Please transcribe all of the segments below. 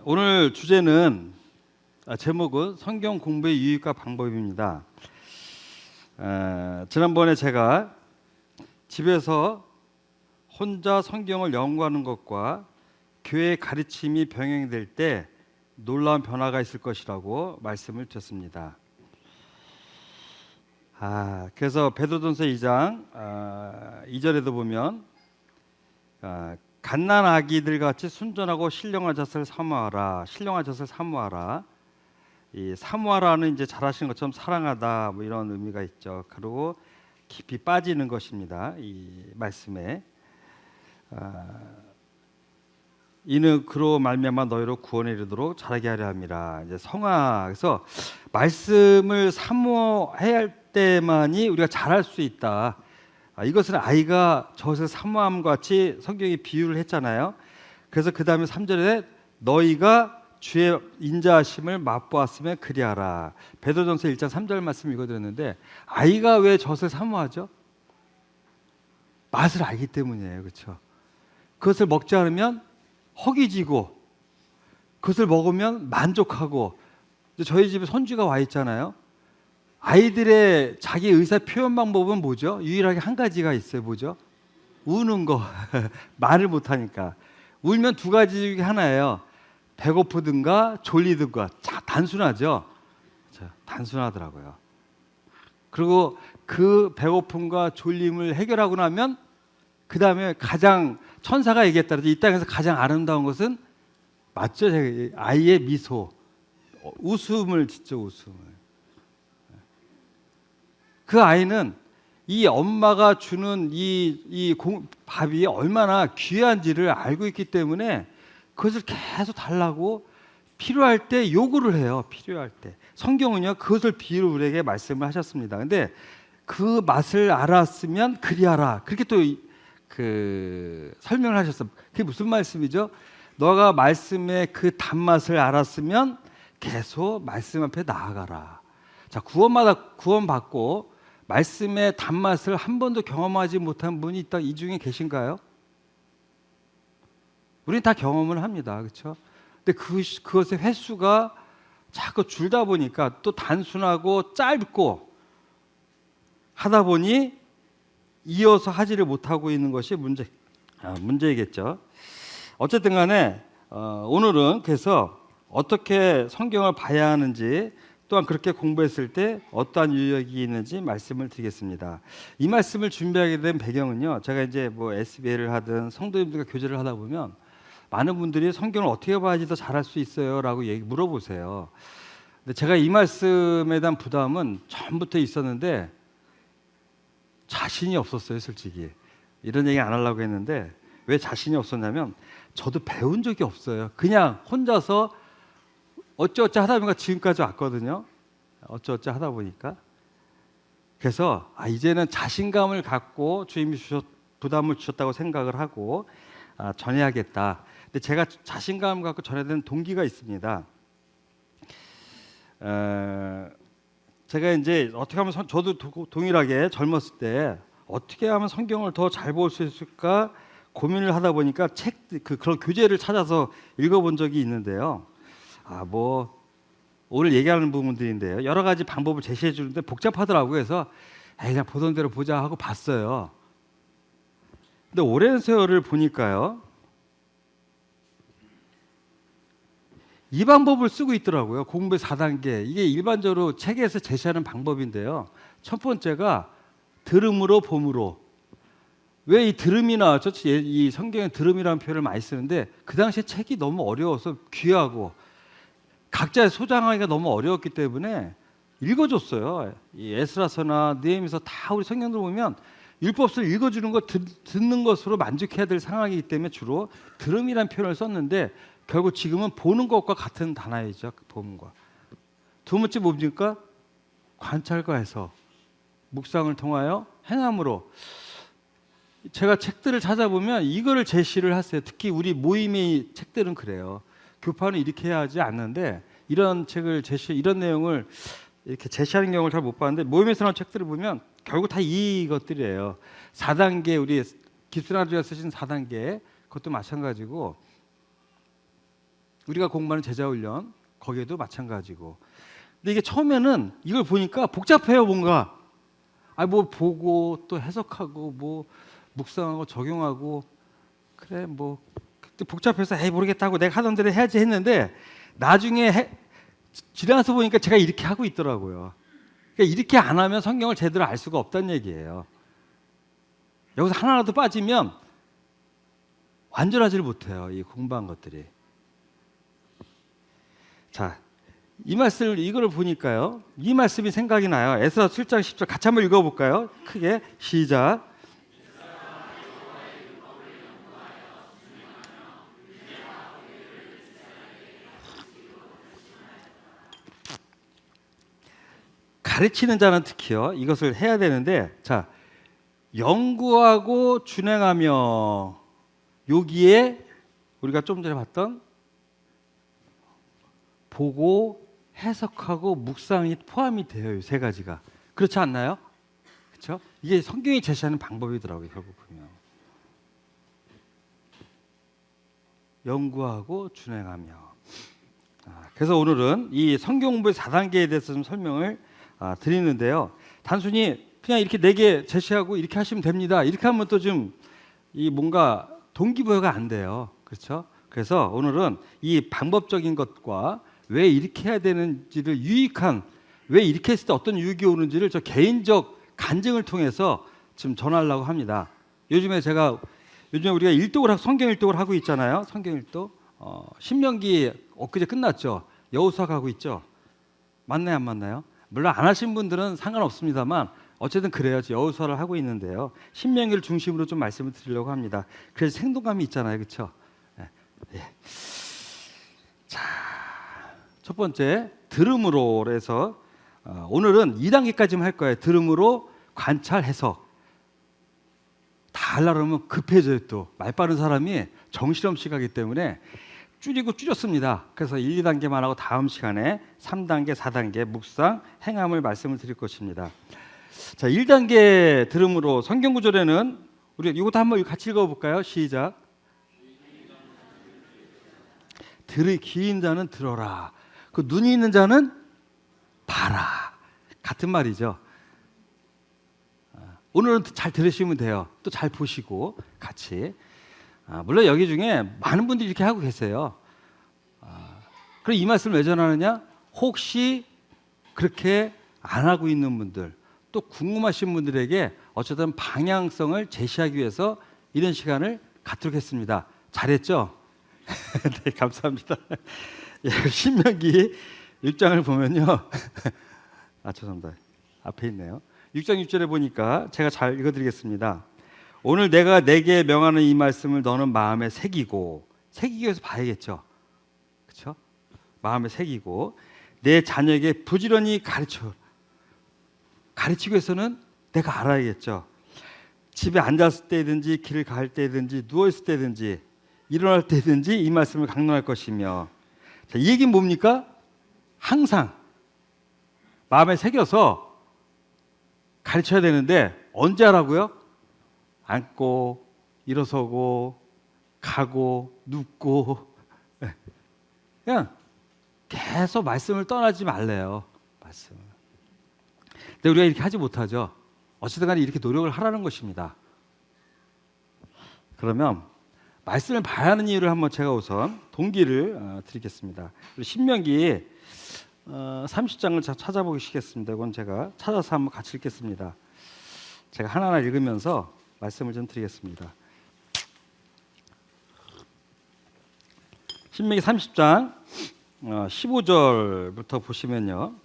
오늘 주제는 제목은 성경 공부의 유익과 방법입니다. 지난번에 제가 집에서 혼자 성경을 연구하는 것과 교회의 가르침이 병행될 때 놀라운 변화가 있을 것이라고 말씀을 드렸습니다. 그래서 베드로전서 2장 2절에도 보면 갓난아기들 같이 순전하고 신령한 젖을 사모하라. 신령한 젖을 사모하라. 이 사모하라는 이제 잘하시는 것처럼 사랑하다 뭐 이런 의미가 있죠. 그리고 깊이 빠지는 것입니다. 이 말씀에 이는 그로 말미암아 너희로 구원에 이르도록 자라게 하려 함이라. 이제 성화. 그래서 말씀을 사모해야 할 때만이 우리가 잘할 수 있다. 이것은 아이가 젖을 사모함과 같이 성경이 비유를 했잖아요. 그래서 그 다음에 3절에 너희가 주의 인자하심을 맛보았으면 그리하라. 베드로전서 1장 3절 말씀 읽어드렸는데 아이가 왜 젖을 사모하죠? 맛을 알기 때문이에요. 그렇죠? 그것을 먹지 않으면 허기지고 그것을 먹으면 만족하고. 저희 집에 손주가 와 있잖아요. 아이들의 자기 의사 표현 방법은 뭐죠? 유일하게 한 가지가 있어요. 뭐죠? 우는 거. 말을 못하니까. 울면 두 가지 중에 하나예요. 배고프든가 졸리든가. 단순하죠? 단순하더라고요. 그리고 그 배고픔과 졸림을 해결하고 나면 그 다음에 가장 천사가 얘기했다. 이 땅에서 가장 아름다운 것은 맞죠? 아이의 미소. 웃음을 짓죠. 웃음을. 그 아이는 이 엄마가 주는 밥이 얼마나 귀한지를 알고 있기 때문에 그것을 계속 달라고 필요할 때 요구를 해요. 필요할 때. 성경은요 그것을 비유로 우리에게 말씀을 하셨습니다. 근데 그 맛을 알았으면 그리하라. 그렇게 또 설명을 하셨어요. 그게 무슨 말씀이죠? 너가 말씀의 그 단맛을 알았으면 계속 말씀 앞에 나아가라. 자, 구원받고 말씀의 단맛을 한 번도 경험하지 못한 분이 있다. 이 중에 계신가요? 우리는 다 경험을 합니다. 그렇죠? 근데 그것의 횟수가 자꾸 줄다 보니까 또 단순하고 짧고 하다 보니 이어서 하지를 못하고 있는 것이 문제이겠죠. 어쨌든 간에 오늘은 그래서 어떻게 성경을 봐야 하는지 또한 그렇게 공부했을 때 어떠한 유익이 있는지 말씀을 드리겠습니다. 이 말씀을 준비하게 된 배경은요. 제가 이제 뭐 SBA를 하든 성도님들과 교제를 하다 보면 많은 분들이 성경을 어떻게 봐야지 더 잘할 수 있어요라고 물어보세요. 근데 제가 이 말씀에 대한 부담은 처음부터 있었는데 자신이 없었어요, 솔직히. 이런 얘기 안 하려고 했는데 왜 자신이 없었냐면 저도 배운 적이 없어요. 그냥 혼자서 어쩌어쩌 하다 보니까 지금까지 왔거든요. 어쩌어쩌 하다 보니까. 그래서 이제는 자신감을 갖고 주님이 부담을 주셨다고 생각을 하고 전해야겠다. 근데 제가 자신감을 갖고 전해야 되는 동기가 있습니다. 제가 이제 어떻게 하면 저도 동일하게 젊었을 때 어떻게 하면 성경을 더 잘 볼 수 있을까 고민을 하다 보니까 그런 교재를 찾아서 읽어본 적이 있는데요. 오늘 얘기하는 부분들인데요. 여러 가지 방법을 제시해 주는데 복잡하더라고요. 그래서 그냥 보던 대로 보자 하고 봤어요. 근데 오랜 세월을 보니까요. 이 방법을 쓰고 있더라고요. 공부의 4단계. 이게 일반적으로 책에서 제시하는 방법인데요. 첫 번째가 들음으로 봄으로. 왜 이 들음이 나왔죠? 이 성경에 들음이라는 표현을 많이 쓰는데 그 당시에 책이 너무 어려워서 귀하고 각자 소장하기가 너무 어려웠기 때문에 읽어줬어요. 이 에스라서나 느헤미야서 다 우리 성경들 보면 율법서를 읽어주는 것, 듣는 것으로 만족해야 될 상황이기 때문에 주로 들음이라는 표현을 썼는데 결국 지금은 보는 것과 같은 단어이죠. 보는과. 두 번째 뭡니까? 관찰과 해석, 묵상을 통하여 행함으로. 제가 책들을 찾아보면 이거를 제시를 하세요. 특히 우리 모임의 책들은 그래요. 교파는 이렇게 해야 하지 않는데 이런 책을 이런 내용을 이렇게 제시하는 경우를 잘 못 봤는데 모임에서 나온 책들을 보면 결국 다 이것들이에요. 4단계 우리 깁슨 아저씨가 쓰신 4단계 그것도 마찬가지고 우리가 공부하는 제자훈련 거기에도 마찬가지고. 근데 이게 처음에는 이걸 보니까 복잡해요, 뭔가. 뭐 보고 또 해석하고 뭐 묵상하고 적용하고 그래 뭐 그때 복잡해서 에이 모르겠다고 내가 하던 대로 해야지 했는데 나중에 지나서 보니까 제가 이렇게 하고 있더라고요. 그러니까 이렇게 안 하면 성경을 제대로 알 수가 없다는 얘기예요. 여기서 하나라도 빠지면 완전하지를 못해요, 이 공부한 것들이. 자, 이 말씀을 이거를 보니까요, 이 말씀이 생각이 나요. 에스라 7장 10절 같이 한번 읽어볼까요? 크게 시작. 가르치는 자는 특히요 이것을 해야 되는데, 자, 연구하고 준행하며, 여기에 우리가 좀 전에 봤던 보고 해석하고 묵상이 포함이 돼요. 이 세 가지가. 그렇지 않나요? 그렇죠? 이게 성경이 제시하는 방법이더라고요. 결국 보면 연구하고 준행하며. 그래서 오늘은 이 성경 공부의 4단계에 대해서 좀 설명을 드리는데요. 단순히 그냥 이렇게 4개 제시하고 이렇게 하시면 됩니다. 이렇게 하면 또 좀 이 뭔가 동기부여가 안 돼요. 그렇죠? 그래서 오늘은 이 방법적인 것과 왜 이렇게 해야 되는지를 유익한, 왜 이렇게 했을 때 어떤 유익이 오는지를 저 개인적 간증을 통해서 지금 전하려고 합니다. 요즘에 우리가 일독을 성경 일독을 하고 있잖아요. 성경 일독. 신명기 엊그제 끝났죠. 여호수아 가고 있죠. 맞나요, 안 맞나요? 물론 안 하신 분들은 상관없습니다만 어쨌든 그래요. 여호수아를 하고 있는데요. 신명기를 중심으로 좀 말씀을 드리려고 합니다. 그래서 생동감이 있잖아요, 그렇죠? 예. 자, 첫 번째 들음으로 해서 오늘은 2단계까지만 할 거예요. 들음으로 관찰, 해석. 다 하려고 하면 급해져요. 또 말 빠른 사람이 정신없이 가기 때문에 줄였습니다. 그래서 1, 2단계만 하고 다음 시간에 3단계, 4단계 묵상, 행함을 말씀을 드릴 것입니다. 자, 1단계 들음으로 성경 구절에는 우리 이것도 한번 같이 읽어볼까요? 시작. 귀인 자는 들어라. 그 눈이 있는 자는 봐라. 같은 말이죠. 오늘은 잘 들으시면 돼요. 또 잘 보시고 같이. 물론 여기 중에 많은 분들이 이렇게 하고 계세요. 그럼 이 말씀을 왜 전하느냐? 혹시 그렇게 안 하고 있는 분들, 또 궁금하신 분들에게 어쨌든 방향성을 제시하기 위해서 이런 시간을 갖도록 했습니다. 잘했죠? 네, 감사합니다. 신명기 6장을 보면요. 죄송합니다. 앞에 있네요. 6장 6절에 보니까 제가 잘 읽어드리겠습니다. 오늘 내가 내게 명하는 이 말씀을 너는 마음에 새기기 위해서 봐야겠죠. 그렇죠? 마음에 새기고 내 자녀에게 부지런히 가르치기 위해서는 내가 알아야겠죠. 집에 앉았을 때든지 길을 갈 때든지 누워있을 때든지 일어날 때든지 이 말씀을 강론할 것이며. 자, 이 얘기는 뭡니까? 항상 마음에 새겨서 가르쳐야 되는데 언제 하라고요? 앉고 일어서고 가고 눕고 그냥 계속 말씀을 떠나지 말래요. 말씀을. 근데 우리가 이렇게 하지 못하죠. 어쨌든 간에 이렇게 노력을 하라는 것입니다. 그러면 말씀을 봐야 하는 이유를 한번 제가 우선 동기를 드리겠습니다. 신명기 30장을 찾아보시겠습니다. 이건 제가 찾아서 한번 같이 읽겠습니다. 제가 하나하나 읽으면서 말씀을 좀 드리겠습니다. 신명기 30장 15절부터 보시면요.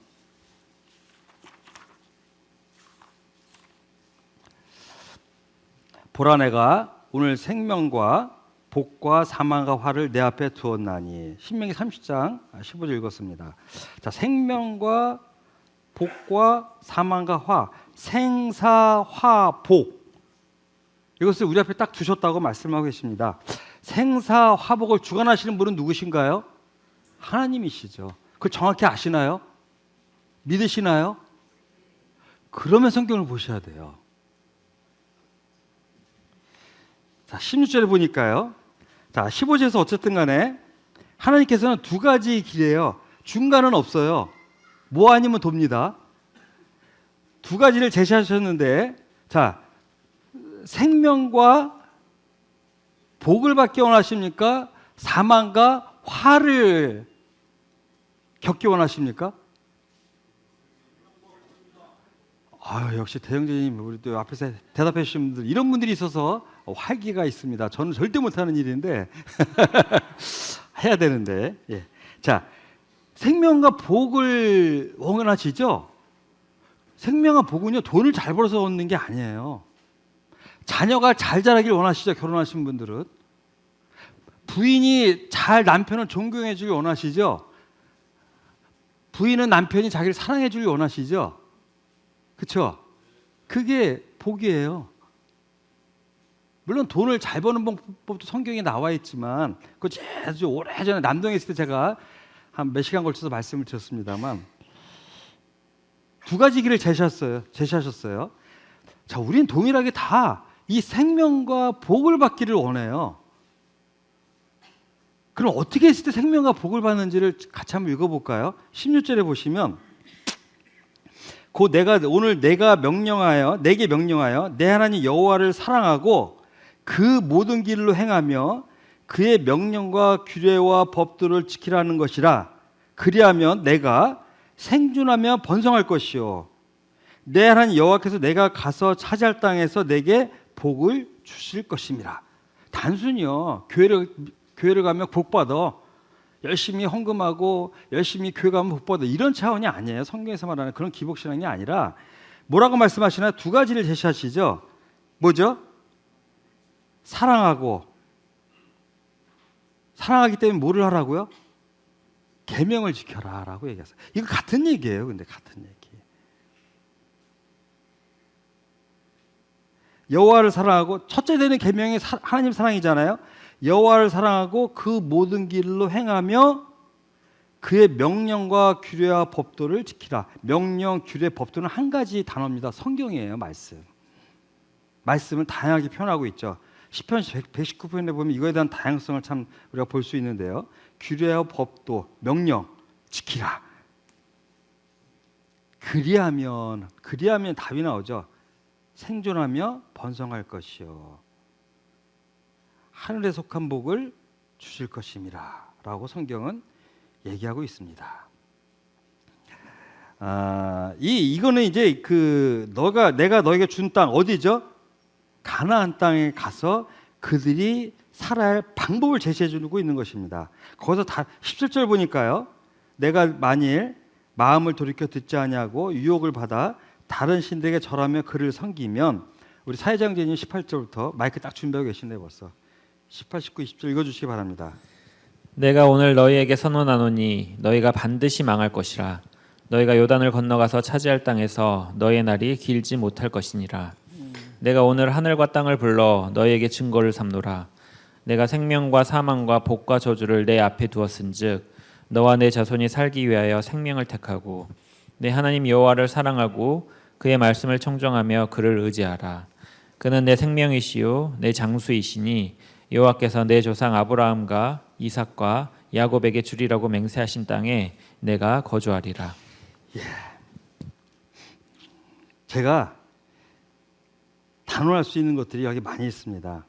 보라, 내가 오늘 생명과 복과 사망과 화를 내 앞에 두었나니. 신명기 30장 15절 읽었습니다. 자, 생명과 복과 사망과 화, 생사화복, 이것을 우리 앞에 딱 두셨다고 말씀하고 계십니다. 생사화복을 주관하시는 분은 누구신가요? 하나님이시죠. 그걸 정확히 아시나요? 믿으시나요? 그러면 성경을 보셔야 돼요. 자, 16절에 보니까요. 자, 15절에서 어쨌든 간에 하나님께서는 두 가지 길이에요. 중간은 없어요. 뭐 아니면 돕니다. 두 가지를 제시하셨는데, 자, 생명과 복을 받기 원하십니까? 사망과 화를 겪기 원하십니까? 역시 대형제님, 우리 또 앞에서 대답해 주신 분들, 이런 분들이 있어서 활기가 있습니다. 저는 절대 못하는 일인데 해야 되는데. 예. 자, 생명과 복을 원하시죠? 생명과 복은요, 돈을 잘 벌어서 얻는 게 아니에요. 자녀가 잘 자라길 원하시죠? 결혼하신 분들은. 부인이 잘 남편을 존경해 주길 원하시죠? 부인은 남편이 자기를 사랑해 주길 원하시죠? 그렇죠? 그게 복이에요. 물론 돈을 잘 버는 방법도 성경에 나와 있지만, 그 아주 오래전에 남동에 있을 때 제가 한 몇 시간 걸쳐서 말씀을 드렸습니다만, 두 가지 길을 제시하셨어요. 자, 우린 동일하게 다 이 생명과 복을 받기를 원해요. 그럼 어떻게 했을 때 생명과 복을 받는지를 같이 한번 읽어볼까요? 16절에 보시면, 오늘 내게 명령하여 내 하나님 여호와를 사랑하고 그 모든 길로 행하며 그의 명령과 규례와 법도를 지키라는 것이라. 그리하면 내가 생존하며 번성할 것이요 내 하나님 여호와께서 내가 가서 차지할 땅에서 내게 복을 주실 것입니다. 단순히요, 교회를 가면 복 받아, 열심히 헌금하고 열심히 교회 가면 복 받아, 이런 차원이 아니에요. 성경에서 말하는 그런 기복신앙이 아니라 뭐라고 말씀하시나요? 두 가지를 제시하시죠. 뭐죠? 사랑하기 때문에 뭐를 하라고요? 계명을 지켜라 라고 얘기했어요. 이거 같은 얘기예요. 근데 같은 얘기. 여호와를 사랑하고, 첫째 되는 계명이 하나님 사랑이잖아요. 여호와를 사랑하고 그 모든 길로 행하며 그의 명령과 규례와 법도를 지키라. 명령, 규례, 법도는 한 가지 단어입니다. 성경이에요. 말씀을 다양하게 표현하고 있죠. 시편 119편에 보면 이거에 대한 다양성을 참 우리가 볼 수 있는데요. 규례와 법도, 명령 지키라. 그리하면 답이 나오죠. 생존하며 번성할 것이요 하늘에 속한 복을 주실 것임이라 라고 성경은 얘기하고 있습니다. 이거는 이제 내가 너에게 준 땅 어디죠? 가나안 땅에 가서 그들이 살아야 할 방법을 제시해 주고 있는 것입니다. 거기서 다 17절 보니까요, 내가 만일 마음을 돌이켜 듣지 아니하고 유혹을 받아 다른 신들에게 절하며 그를 섬기면, 우리 사회장제님 18절부터 마이크 딱 준비하고 계신데 벌써 18, 19, 20절 읽어주시기 바랍니다. 내가 오늘 너희에게 선언하노니 너희가 반드시 망할 것이라. 너희가 요단을 건너가서 차지할 땅에서 너희의 날이 길지 못할 것이니라. 내가 오늘 하늘과 땅을 불러 너희에게 증거를 삼노라. 내가 생명과 사망과 복과 저주를 내 앞에 두었은즉 너와 내 자손이 살기 위하여 생명을 택하고 내 하나님 여호와를 사랑하고 그의 말씀을 청정하며 그를 의지하라. 그는 내 생명이시요 내 장수이시니 여호와께서 내 조상 아브라함과 이삭과 야곱에게 주리라고 맹세하신 땅에 내가 거주하리라. 제가 단언할 수 있는 것들이 여기 많이 있습니다.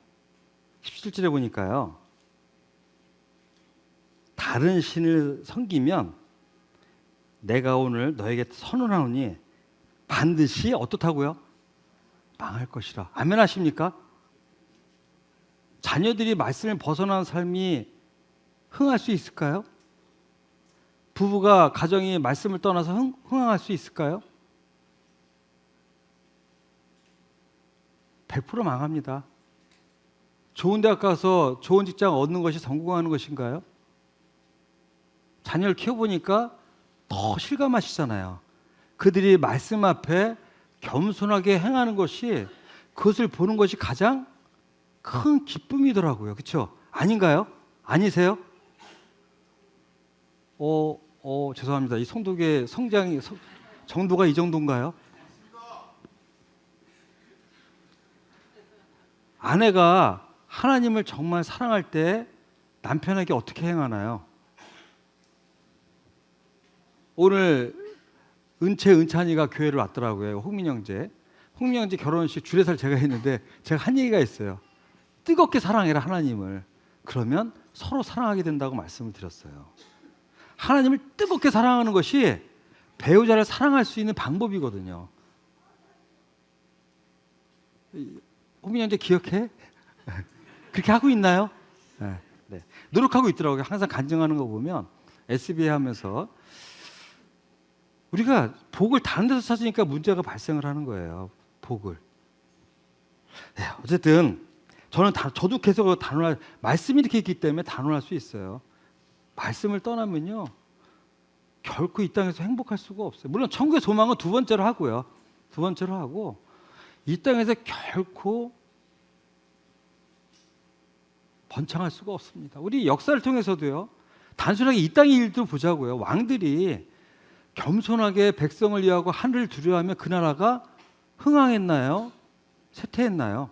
17절에 보니까요, 다른 신을 섬기면 내가 오늘 너에게 선언하노니 반드시 어떻다고요? 망할 것이라. 아멘 하십니까? 자녀들이 말씀을 벗어난 삶이 흥할 수 있을까요? 부부가 가정이 말씀을 떠나서 흥황할 수 있을까요? 100% 망합니다. 좋은 대학 가서 좋은 직장 얻는 것이 성공하는 것인가요? 자녀를 키워보니까 더 실감하시잖아요. 그들이 말씀 앞에 겸손하게 행하는 것이, 그것을 보는 것이 가장 큰 기쁨이더라고요. 그렇죠? 아닌가요? 아니세요? 죄송합니다. 이 성도계 성장이 정도가 이 정도인가요? 아내가 하나님을 정말 사랑할 때 남편에게 어떻게 행하나요? 오늘 은찬이가 교회를 왔더라고요. 홍민영제 결혼식 주례사를 제가 했는데 제가 한 얘기가 있어요. 뜨겁게 사랑해라 하나님을. 그러면 서로 사랑하게 된다고 말씀을 드렸어요. 하나님을 뜨겁게 사랑하는 것이 배우자를 사랑할 수 있는 방법이거든요. 홍민영제 기억해? 그렇게 하고 있나요? 네. 노력하고 있더라고요. 항상 간증하는 거 보면 SBA 하면서 우리가 복을 다른 데서 찾으니까 문제가 발생을 하는 거예요. 복을. 네, 어쨌든 저도 계속 단언할 말씀이 이렇게 있기 때문에 단언할 수 있어요. 말씀을 떠나면요 결코 이 땅에서 행복할 수가 없어요. 물론 천국의 소망은 두 번째로 하고요. 두 번째로 하고 이 땅에서 결코 번창할 수가 없습니다. 우리 역사를 통해서도요. 단순하게 이 땅의 일도 보자고요. 왕들이 겸손하게 백성을 위하고 하늘을 두려워하며 그 나라가 흥황했나요? 쇠퇴했나요?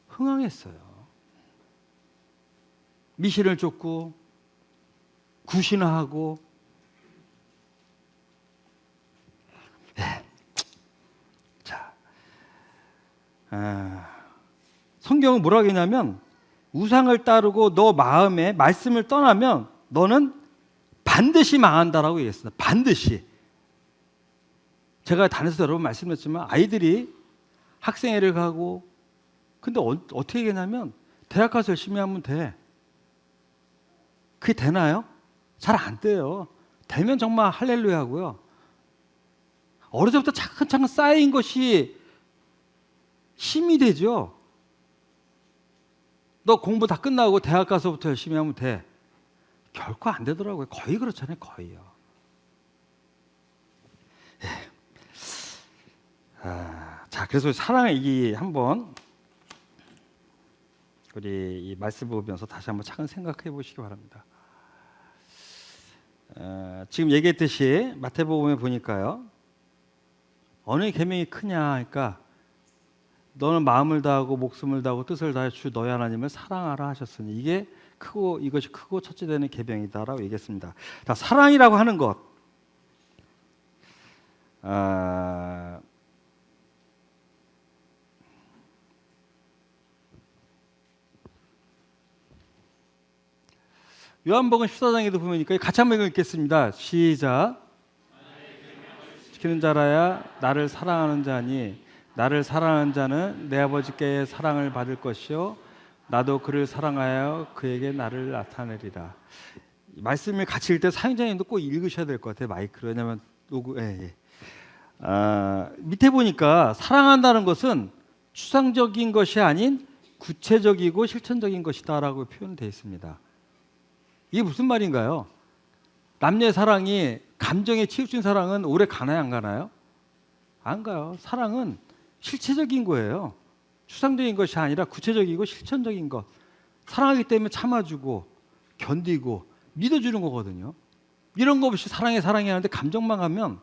흥황했어요. 미신을 쫓고 구신하고 성경은 뭐라고 했냐면 우상을 따르고 너 마음에 말씀을 떠나면 너는 반드시 망한다라고 얘기했습니다. 반드시. 제가 단에서 여러 번 말씀드렸지만 아이들이 학생회를 가고 근데 어떻게 얘기하냐면 대학 가서 열심히 하면 돼. 그게 되나요? 잘 안 돼요. 되면 정말 할렐루야 하고요. 어렸을 때부터 차근차근 쌓인 것이 힘이 되죠. 너 공부 다 끝나고 대학 가서부터 열심히 하면 돼. 결코 안 되더라고요. 거의 그렇잖아요. 거의요. 자, 그래서 사랑의 이 한번 우리 이 말씀 보면서 다시 한번 차근 생각해 보시기 바랍니다. 지금 얘기했듯이 마태복음에 보니까요. 어느 계명이 크냐 하니까 너는 마음을 다하고 목숨을 다하고 뜻을 다해 주 너희 하나님을 사랑하라 하셨으니 이게 크고 이것이 크고 첫째 되는 계명이다라고 얘기했습니다. 자, 사랑이라고 하는 것. 요한복음 14장에도 보니까 같이 한번 읽겠습니다. 시작. 지키는 자라야 나를 사랑하는 자니 나를 사랑하는 자는 내 아버지께 사랑을 받을 것이요 나도 그를 사랑하여 그에게 나를 나타내리라. 말씀을 같이 읽을 때 사용자님도 꼭 읽으셔야 될 것 같아요. 마이크로. 왜냐하면 밑에 보니까 사랑한다는 것은 추상적인 것이 아닌 구체적이고 실천적인 것이다라고 표현되어 있습니다. 이게 무슨 말인가요? 남녀의 사랑이 감정에 치우친 사랑은 오래 가나요? 안 가나요? 안 가요. 사랑은 실체적인 거예요. 추상적인 것이 아니라 구체적이고 실천적인 것. 사랑하기 때문에 참아주고 견디고 믿어주는 거거든요. 이런 거 없이 사랑해 하는데 감정만 가면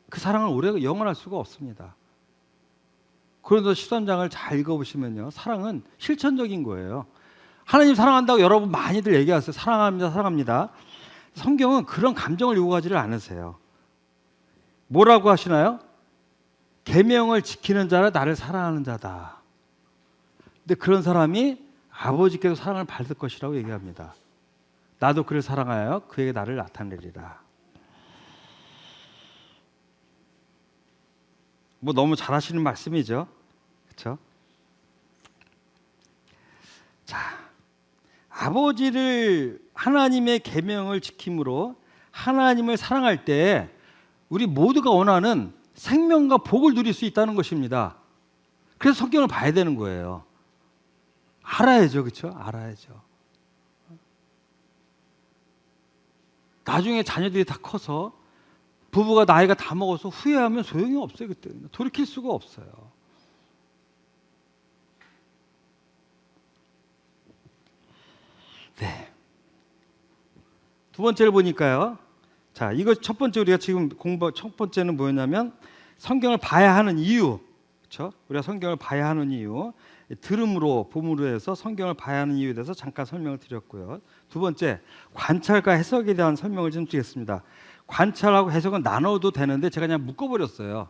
그 사랑을 오래 영원할 수가 없습니다. 그래서 13장을 잘 읽어보시면요. 사랑은 실천적인 거예요. 하나님 사랑한다고 여러분 많이들 얘기하세요. 사랑합니다. 사랑합니다. 성경은 그런 감정을 요구하지를 않으세요. 뭐라고 하시나요? 계명을 지키는 자라 나를 사랑하는 자다. 근데 그런 사람이 아버지께서 사랑을 받을 것이라고 얘기합니다. 나도 그를 사랑하여 그에게 나를 나타내리라. 뭐 너무 잘하시는 말씀이죠. 그렇죠? 자, 아버지를 하나님의 계명을 지킴으로 하나님을 사랑할 때 우리 모두가 원하는 생명과 복을 누릴 수 있다는 것입니다. 그래서 성경을 봐야 되는 거예요. 알아야죠. 그렇죠? 알아야죠. 나중에 자녀들이 다 커서 부부가 나이가 다 먹어서 후회하면 소용이 없어요. 그때 돌이킬 수가 없어요. 네. 두 번째를 보니까요. 자, 이거 첫 번째 우리가 지금 첫 번째는 뭐였냐면 성경을 봐야 하는 이유. 그렇죠? 우리가 성경을 봐야 하는 이유. 들음으로 봄으로 해서 성경을 봐야 하는 이유에 대해서 잠깐 설명을 드렸고요. 두 번째, 관찰과 해석에 대한 설명을 좀 드리겠습니다. 관찰하고 해석은 나눠도 되는데 제가 그냥 묶어버렸어요.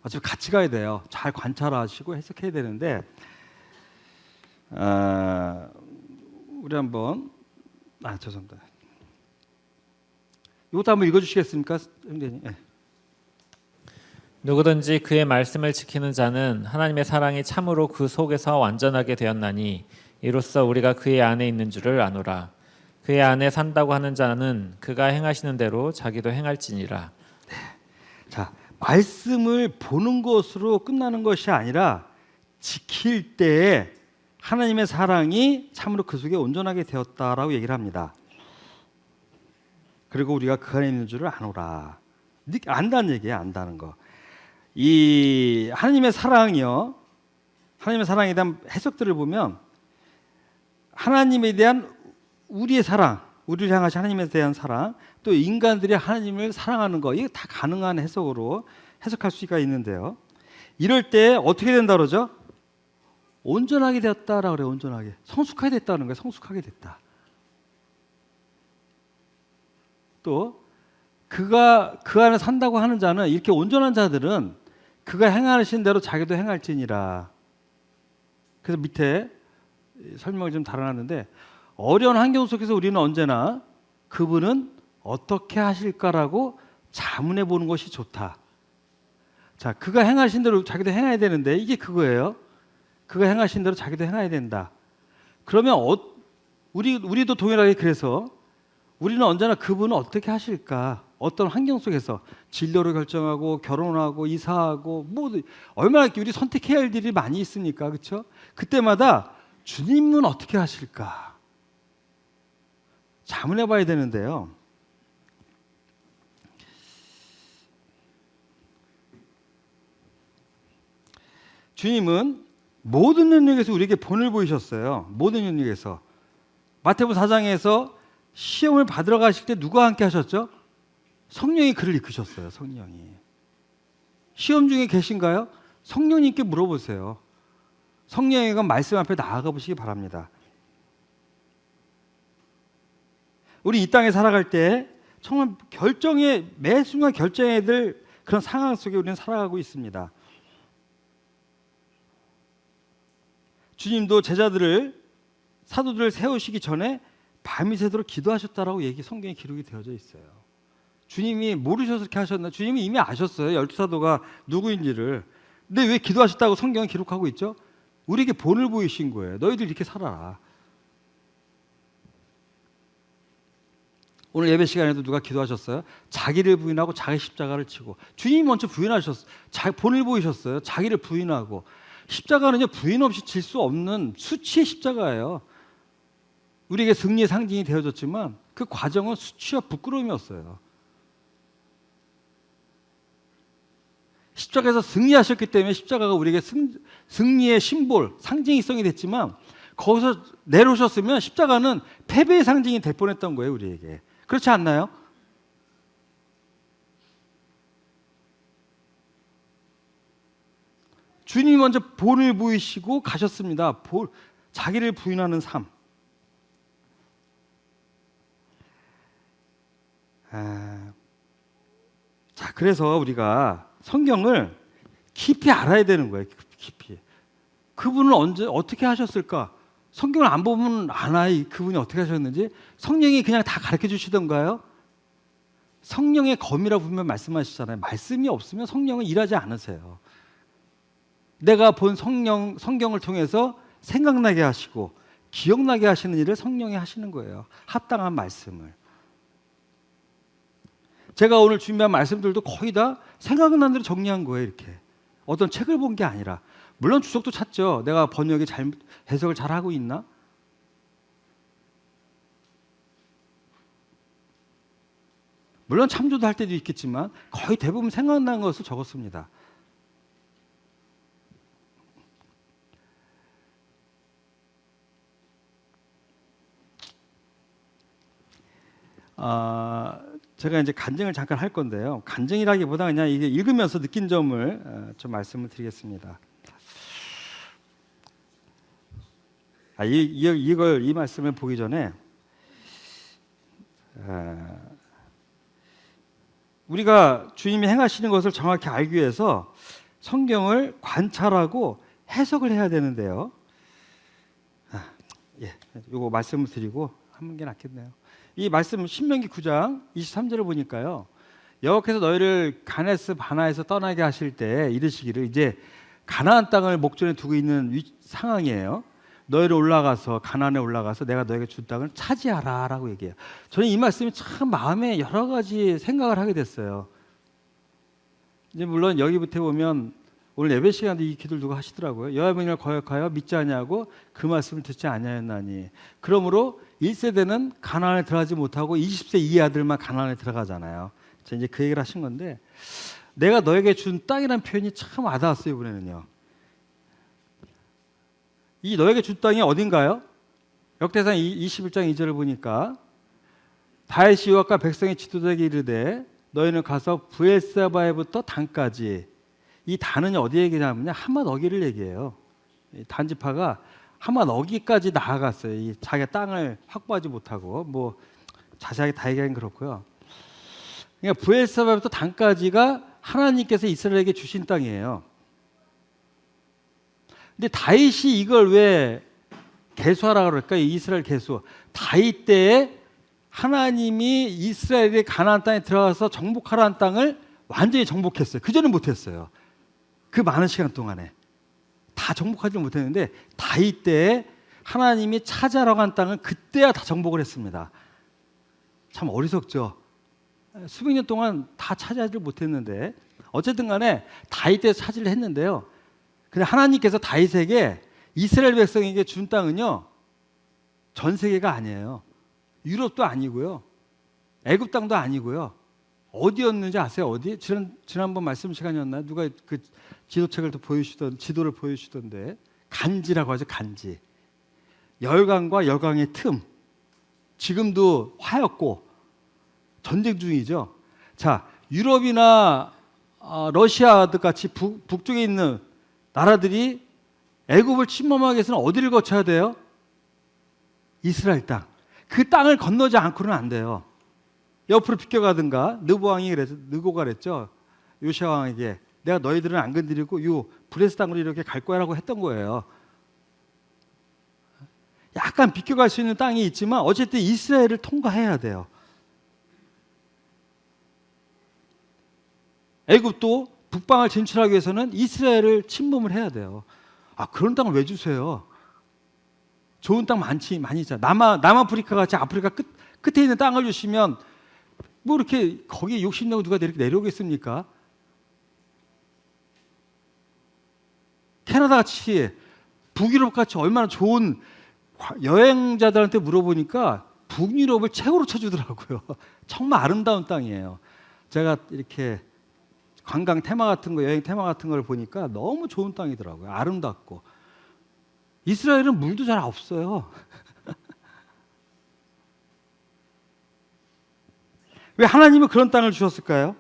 어차피 같이 가야 돼요. 잘 관찰하시고 해석해야 되는데 우리 한번 죄송합니다. 이것도 한번 읽어주시겠습니까, 형제님? 네. 누구든지 그의 말씀을 지키는 자는 하나님의 사랑이 참으로 그 속에서 완전하게 되었나니 이로써 우리가 그의 안에 있는 줄을 아노라. 그의 안에 산다고 하는 자는 그가 행하시는 대로 자기도 행할지니라. 자, 말씀을 보는 것으로 끝나는 것이 아니라 지킬 때에 하나님의 사랑이 참으로 그 속에 온전하게 되었다라고 얘기를 합니다. 그리고 우리가 그 안에 있는 줄을 아노라. 안다는 얘기예요. 안다는 거. 이 하나님의 사랑이요. 하나님의 사랑에 대한 해석들을 보면 하나님에 대한 우리의 사랑, 우리를 향하신 하나님에 대한 사랑, 또 인간들이 하나님을 사랑하는 거, 이게 다 가능한 해석으로 해석할 수가 있는데요. 이럴 때 어떻게 된다 그러죠? 온전하게 되었다라고 그래요. 온전하게. 성숙하게 됐다는 거예요. 성숙하게 됐다. 또 그가 그 안에 산다고 하는 자는, 이렇게 온전한 자들은 그가 행하신 대로 자기도 행할지니라. 그래서 밑에 설명을 좀 달아놨는데, 어려운 환경 속에서 우리는 언제나 그분은 어떻게 하실까라고 자문해 보는 것이 좋다. 자, 그가 행하신 대로 자기도 행해야 되는데, 이게 그거예요. 그가 행하신 대로 자기도 행해야 된다. 그러면 우리도 동일하게, 그래서 우리는 언제나 그분은 어떻게 하실까, 어떤 환경 속에서 진로를 결정하고 결혼하고 이사하고 뭐 얼마나 우리 선택해야 할 일이 많이 있으니까, 그렇죠? 그때마다 주님은 어떻게 하실까 자문해 봐야 되는데요. 주님은 모든 영역에서 우리에게 본을 보이셨어요. 모든 영역에서. 마태복음 4장에서 시험을 받으러 가실 때 누가 함께 하셨죠? 성령이 그를 이끄셨어요. 성령이. 시험 중에 계신가요? 성령님께 물어보세요. 성령이가 말씀 앞에 나아가 보시기 바랍니다. 우리 이 땅에 살아갈 때 정말 매 순간 결정해야 될 그런 상황 속에 우리는 살아가고 있습니다. 주님도 제자들을, 사도들을 세우시기 전에 밤이 새도록 기도하셨다라고 성경에 기록이 되어져 있어요. 주님이 모르셔서 그렇게 하셨나? 주님이 이미 아셨어요. 12사도가 누구인지를. 근데 왜 기도하셨다고 성경은 기록하고 있죠? 우리에게 본을 보이신 거예요. 너희들 이렇게 살아라. 오늘 예배 시간에도 누가 기도하셨어요? 자기를 부인하고 자기 십자가를 지고. 주님이 먼저 부인하셨어요. 본을 보이셨어요. 자기를 부인하고. 십자가는요, 부인 없이 질 수 없는 수치의 십자가예요. 우리에게 승리의 상징이 되어졌지만 그 과정은 수치와 부끄러움이었어요. 십자가에서 승리하셨기 때문에 십자가가 우리에게 승리의 심볼, 상징성이 됐지만, 거기서 내려오셨으면 십자가는 패배의 상징이 될 뻔했던 거예요. 우리에게. 그렇지 않나요? 주님이 먼저 본을 보이시고 가셨습니다. 자기를 부인하는 삶. 자, 그래서 우리가 성경을 깊이 알아야 되는 거예요. 깊이. 그분은 어떻게 하셨을까? 성경을 안 보면 알아요. 그분이 어떻게 하셨는지. 성령이 그냥 다 가르쳐 주시던가요? 성령의 검이라고 분명 말씀하시잖아요. 말씀이 없으면 성령은 일하지 않으세요. 내가 본 성경을 통해서 생각나게 하시고 기억나게 하시는 일을 성령이 하시는 거예요. 합당한 말씀을. 제가 오늘 준비한 말씀들도 거의 다 생각난 대로 정리한 거예요. 이렇게. 어떤 책을 본 게 아니라. 물론 주석도 찾죠. 내가 번역에 해석을 잘하고 있나? 물론 참조도 할 때도 있겠지만 거의 대부분 생각난 것을 적었습니다. 제가 이제 간증을 잠깐 할 건데요. 간증이라기보다 그냥 이게 읽으면서 느낀 점을 좀 말씀을 드리겠습니다. 이 말씀을 보기 전에 우리가 주님이 행하시는 것을 정확히 알기 위해서 성경을 관찰하고 해석을 해야 되는데요. 이거 말씀을 드리고 하는 게 낫겠네요. 이 말씀 신명기 9장 23절을 보니까요. 여호와께서 너희를 가네스 바나에서 떠나게 하실 때 이르시기를, 이제 가나안 땅을 목전에 두고 있는 상황이에요. 너희를 올라가서 가나안에 올라가서 내가 너에게 준 땅을 차지하라라고 얘기해요. 저는 이 말씀이 참 마음에 여러 가지 생각을 하게 됐어요. 이제 물론 여기부터 보면 오늘 예배 시간도 이 기도를 누가 하시더라고요. 여호와의 거역하여 믿지 아니하고 그 말씀을 듣지 아니하였나니. 그러므로 1세대는 가나안에 들어가지 못하고 20세 이하들만 가나안에 들어가잖아요. 자, 이제 그 얘기를 하신 건데, 내가 너에게 준 땅이라는 표현이 참 와닿았어요. 이번에는요. 이 너에게 준 땅이 어딘가요? 역대상 21장 2절을 보니까 다윗이 여호와과 백성의 지도자에게 이르되 너희는 가서 브엘세바에부터 단까지. 이 단은 어디 얘기냐면요, 하맛 어기를 얘기해요. 단지파가 하맛 어기까지 나아갔어요. 이 자기 땅을 확보하지 못하고, 뭐 자세하게 다 얘기하긴 그렇고요. 그러니까 브엘세바부터 단까지가 하나님께서 이스라엘에게 주신 땅이에요. 근데 다윗이 이걸 왜 계수하라 그럴까? 이스라엘 계수. 다윗 때에 하나님이 이스라엘의 가나안 땅에 들어가서 정복하라는 땅을 완전히 정복했어요. 그전은 못했어요. 그 많은 시간 동안에 다 정복하지 못했는데 다윗 때에 하나님이 차지하라고 한 땅을 그때야 다 정복을 했습니다. 참 어리석죠. 수백 년 동안 다 차지하지 못했는데 어쨌든 간에 다윗 때 차지를 했는데요. 근데 하나님께서 다윗에게 이스라엘 백성에게 준 땅은요, 전 세계가 아니에요. 유럽도 아니고요, 애굽 땅도 아니고요. 어디였는지 아세요? 어디? 지난번 말씀 시간이었나요? 누가 그 지도책을 또 지도를 보여주시던데, 간지라고 하죠. 간지. 열강과 열강의 틈. 지금도 화였고 전쟁 중이죠. 자, 유럽이나 러시아 같이 북쪽에 있는 나라들이 애굽을 침범하기 위해서는 어디를 거쳐야 돼요? 이스라엘 땅. 그 땅을 건너지 않고는 안 돼요. 옆으로 비껴가든가. 느고가 그랬죠. 요시아 왕에게 내가 너희들은 안 건드리고 요 브레스 땅으로 이렇게 갈 거야라고 했던 거예요. 약간 비껴갈 수 있는 땅이 있지만 어쨌든 이스라엘을 통과해야 돼요. 애굽도 북방을 진출하기 위해서는 이스라엘을 침범을 해야 돼요. 그런 땅을 왜 주세요? 좋은 땅 많이 있잖아요. 남아프리카 같이 아프리카 끝에 있는 땅을 주시면 뭐 이렇게 거기에 욕심내고 누가 이렇게 내려오겠습니까? 캐나다 같이 북유럽 같이 얼마나 좋은, 여행자들한테 물어보니까 북유럽을 최고로 쳐주더라고요. 정말 아름다운 땅이에요. 제가 이렇게 관광 테마 같은 거, 여행 테마 같은 걸 보니까 너무 좋은 땅이더라고요. 아름답고. 이스라엘은 물도 잘 없어요. 왜 하나님은 그런 땅을 주셨을까요?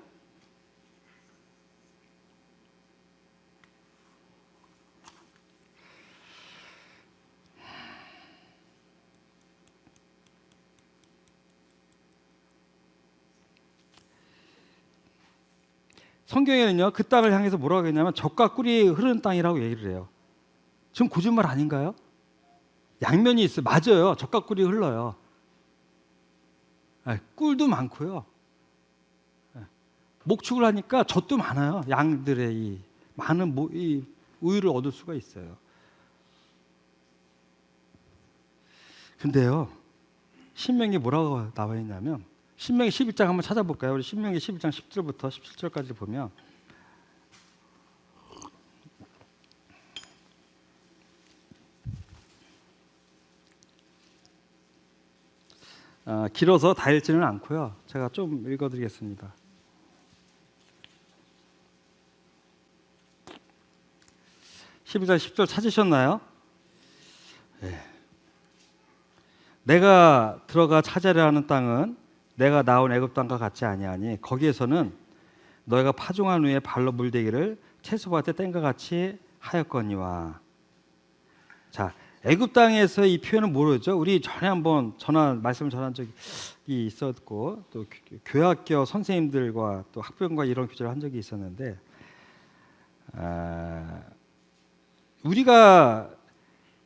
성경에는요, 그 땅을 향해서 뭐라고 했냐면 젖과 꿀이 흐르는 땅이라고 얘기를 해요. 지금 거짓말 아닌가요? 양면이 있어요. 맞아요. 젖과 꿀이 흘러요. 꿀도 많고요. 목축을 하니까 젖도 많아요. 양들의 이 많은 이 우유를 얻을 수가 있어요. 근데요, 신명기 뭐라고 나와 있냐면, 신명기 11장 한번 찾아볼까요? 우리 신명기 11장 10절부터 17절까지 보면, 길어서 다 읽지는 않고요. 제가 좀 읽어드리겠습니다. (12장 10절) 찾으셨나요? 네. 내가 들어가 차지하려 하는 땅은 내가 나온 애굽 땅과 같지 아니하니 거기에서는 너희가 파종한 후에 발로 물대기를 채소밭에 뗀 것 같이 하였거니와. 자, 애굽 땅에서 이 표현은 모르죠. 우리 전에 한번 말씀을 전한 적이 있었고 또 교학교 선생님들과 또 학부형과 이런 교제를 한 적이 있었는데 우리가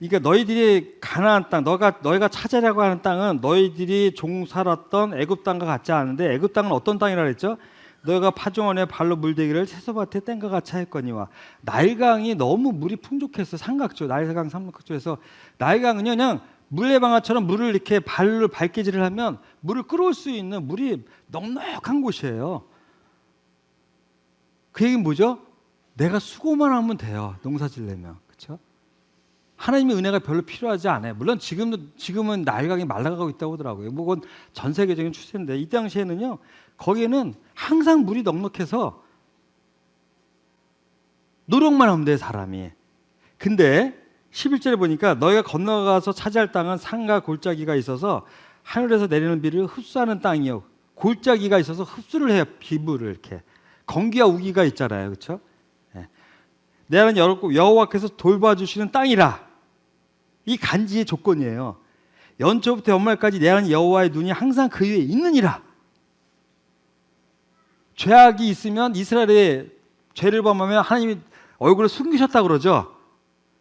그러니까 너희들이 가나안 땅, 너희가 찾으려고 하는 땅은 너희들이 종살았던 애굽 땅과 같지 않은데 애굽 땅은 어떤 땅이라 그랬죠? 너희가 파종원에 발로 물대기를 채소밭에 땡과 같이 하였거니와 나일강이 너무 물이 풍족해서 삼각조, 나일강 삼각조에서 나일강은요 그냥 물레방아처럼 물을 이렇게 발로 발개질을 하면 물을 끌어올 수 있는 물이 넉넉한 곳이에요. 그 얘기는 뭐죠? 내가 수고만 하면 돼요. 농사짓려면. 그렇죠? 하나님의 은혜가 별로 필요하지 않아요. 물론 지금은 나일강이 말라가고 있다고 하더라고요. 뭐 그건 전 세계적인 추세인데 이 당시에는요. 거기에는 항상 물이 넉넉해서 노력만 하면 돼 사람이. 근데 11절에 보니까 너희가 건너가서 차지할 땅은 산과 골짜기가 있어서 하늘에서 내리는 비를 흡수하는 땅이요. 골짜기가 있어서 흡수를 해요. 비물을 이렇게. 건기와 우기가 있잖아요. 그렇죠? 내 하나님 여호와께서 돌봐주시는 땅이라. 이 간지의 조건이에요. 연초부터 연말까지 내 하나님 여호와의 눈이 항상 그 위에 있느니라. 죄악이 있으면 이스라엘의 죄를 범하면 하나님이 얼굴을 숨기셨다 그러죠.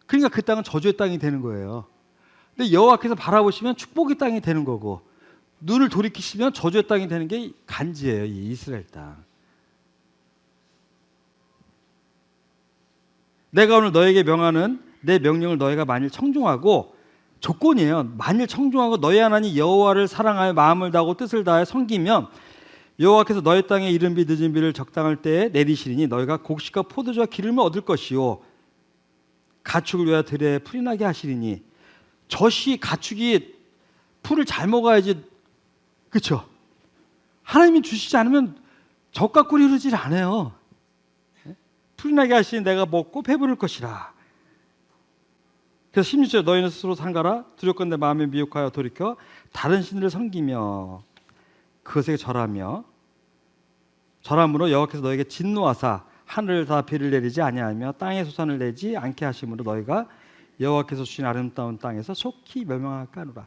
그러니까 그 땅은 저주의 땅이 되는 거예요. 근데 여호와께서 바라보시면 축복의 땅이 되는 거고 눈을 돌이키시면 저주의 땅이 되는 게 간지예요. 이 이스라엘 땅. 내가 오늘 너에게 명하는 내 명령을 너희가 만일 청종하고 조건이에요. 만일 청종하고 너희 하나님 여호와를 사랑하여 마음을 다하고 뜻을 다하여 섬기면 여호와께서 너희 땅에 이른 비 늦은 비를 적당할 때에 내리시리니 너희가 곡식과 포도주와 기름을 얻을 것이요 가축을 위하여 들에 풀이 나게 하시리니 가축이 풀을 잘 먹어야지. 그렇죠? 하나님이 주시지 않으면 젖과 꿀이 흐르질 않아요. 풀이 나게 하시니 내가 먹고 배부를 것이라. 그래서 16절 너희는 스스로 상가라 두렵건대 마음에 미혹하여 돌이켜 다른 신들을 섬기며 그것에게 절함으로 여호와께서 너에게 진노하사 하늘을 다 비를 내리지 아니하며 땅에 소산을 내지 않게 하심으로 너희가 여호와께서 주신 아름다운 땅에서 속히 멸망할까 하노라.